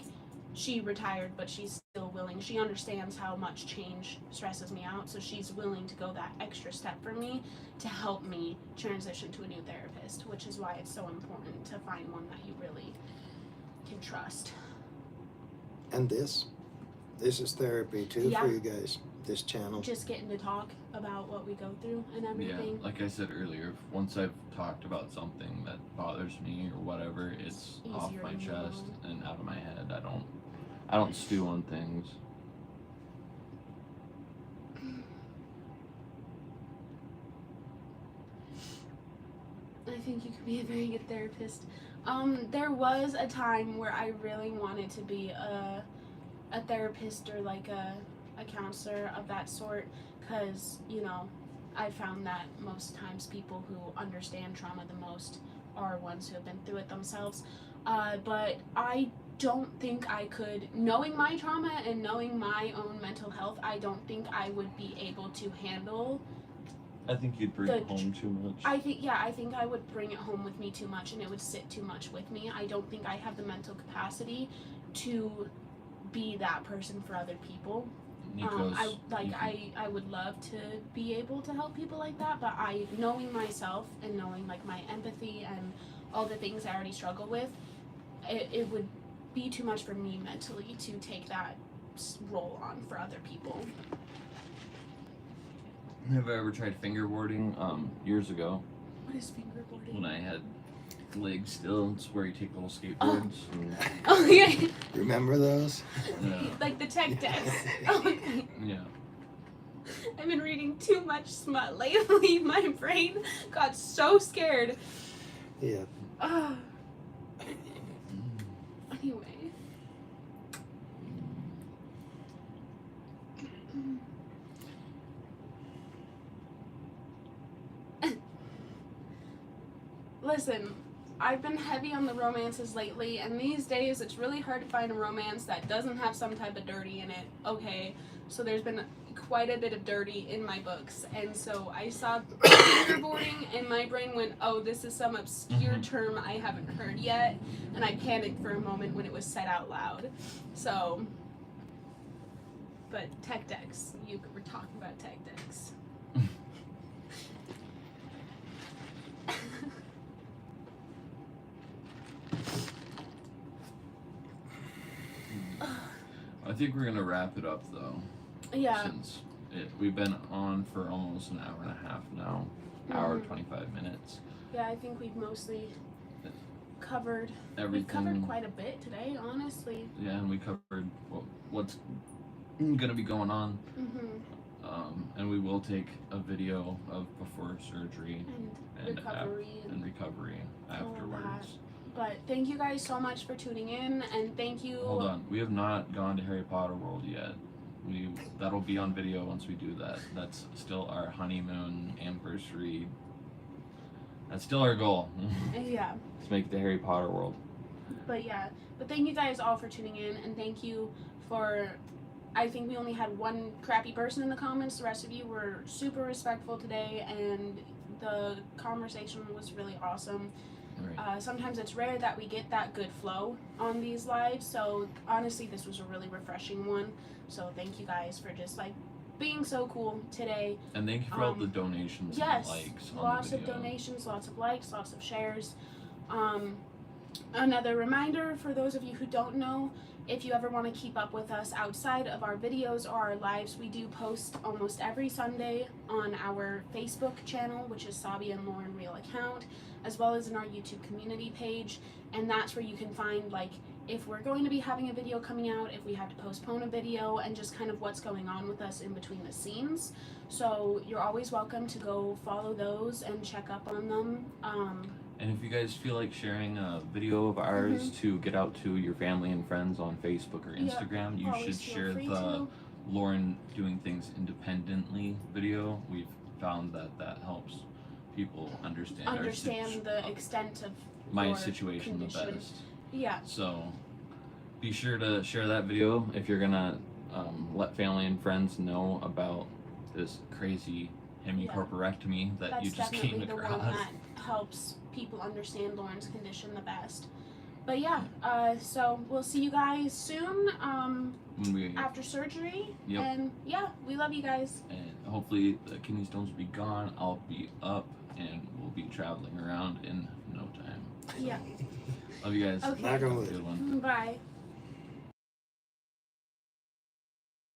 she retired, but she's still willing. She understands how much change stresses me out, so she's willing to go that extra step for me to help me transition to a new therapist, which is why it's so important to find one that you really can trust. And this is therapy too for you guys, this channel. Just getting to talk about what we go through and everything. Yeah, like I said earlier, once I've talked about something that bothers me or whatever, it's off my chest and out of my head. I don't stew on things. I think you could be a very good therapist. There was a time where I really wanted to be a therapist or like a counselor of that sort, because, you know, I found that most times people who understand trauma the most are ones who have been through it themselves. But I don't think I could, knowing my trauma and knowing my own mental health, I don't think I would be able to handle. I think you'd bring it home too much. I think I would bring it home with me too much, and it would sit too much with me. I don't think I have the mental capacity to be that person for other people. I would love to be able to help people like that, but knowing myself and knowing like my empathy and all the things I already struggle with, it would be too much for me mentally to take that role on for other people. Have I ever tried fingerboarding? Years ago. What is fingerboarding? When I had legs still, it's where you take little skateboards. Oh yeah. Remember those? Yeah. Like the tech decks. Okay. Yeah. I've been reading too much smut lately. My brain got so scared. Yeah. Anyway. Listen, I've been heavy on the romances lately, and these days it's really hard to find a romance that doesn't have some type of dirty in it. Okay, so there's been quite a bit of dirty in my books, and so I saw fingerboarding, and my brain went, oh, this is some obscure term I haven't heard yet, and I panicked for a moment when it was said out loud. So, but tech decks, you were talking about tech decks. I think we're gonna wrap it up though. Yeah. Since we've been on for almost an hour and a half now, hour 25 minutes. Yeah, I think we've mostly covered everything. We've covered quite a bit today, honestly. Yeah, and we covered what's gonna be going on. And we will take a video of before surgery and recovery afterwards. But thank you guys so much for tuning in, and thank you. Hold on, we have not gone to Harry Potter World yet. That'll be on video once we do that. That's still our honeymoon anniversary. That's still our goal. Yeah. Let's make it the Harry Potter world. But yeah, but thank you guys all for tuning in, and thank you for, I think we only had one crappy person in the comments. The rest of you were super respectful today, and the conversation was really awesome. Right. Sometimes it's rare that we get that good flow on these lives, so honestly this was a really refreshing one. So thank you guys for just like being so cool today. And thank you for all the donations Yes, and likes on lots the of video. donations, lots of likes, lots of shares. Another reminder for those of you who don't know, if you ever want to keep up with us outside of our videos or our lives, we do post almost every Sunday on our Facebook channel, which is Zabi and Lauren Real Account, as well as in our YouTube community page. And that's where you can find like if we're going to be having a video coming out, if we have to postpone a video, and just kind of what's going on with us in between the scenes. So you're always welcome to go follow those and check up on them. And if you guys feel like sharing a video of ours to get out to your family and friends on Facebook or Instagram, you always should feel share free the to. Lauren doing things independently video. We've found that helps people understand The extent of my your situation condition. the best. Yeah. So be sure to share that video if you're gonna let family and friends know about this crazy hemicorporectomy that That's you just definitely came the across. one that helps people understand Lauren's condition the best. But yeah, so we'll see you guys soon When we after surgery. Yep. And yeah, we love you guys. and hopefully the kidney stones will be gone. I'll be up and we'll be traveling around in no time. Yeah. Love you guys. Okay. Knock on Have a wood. good one. Bye.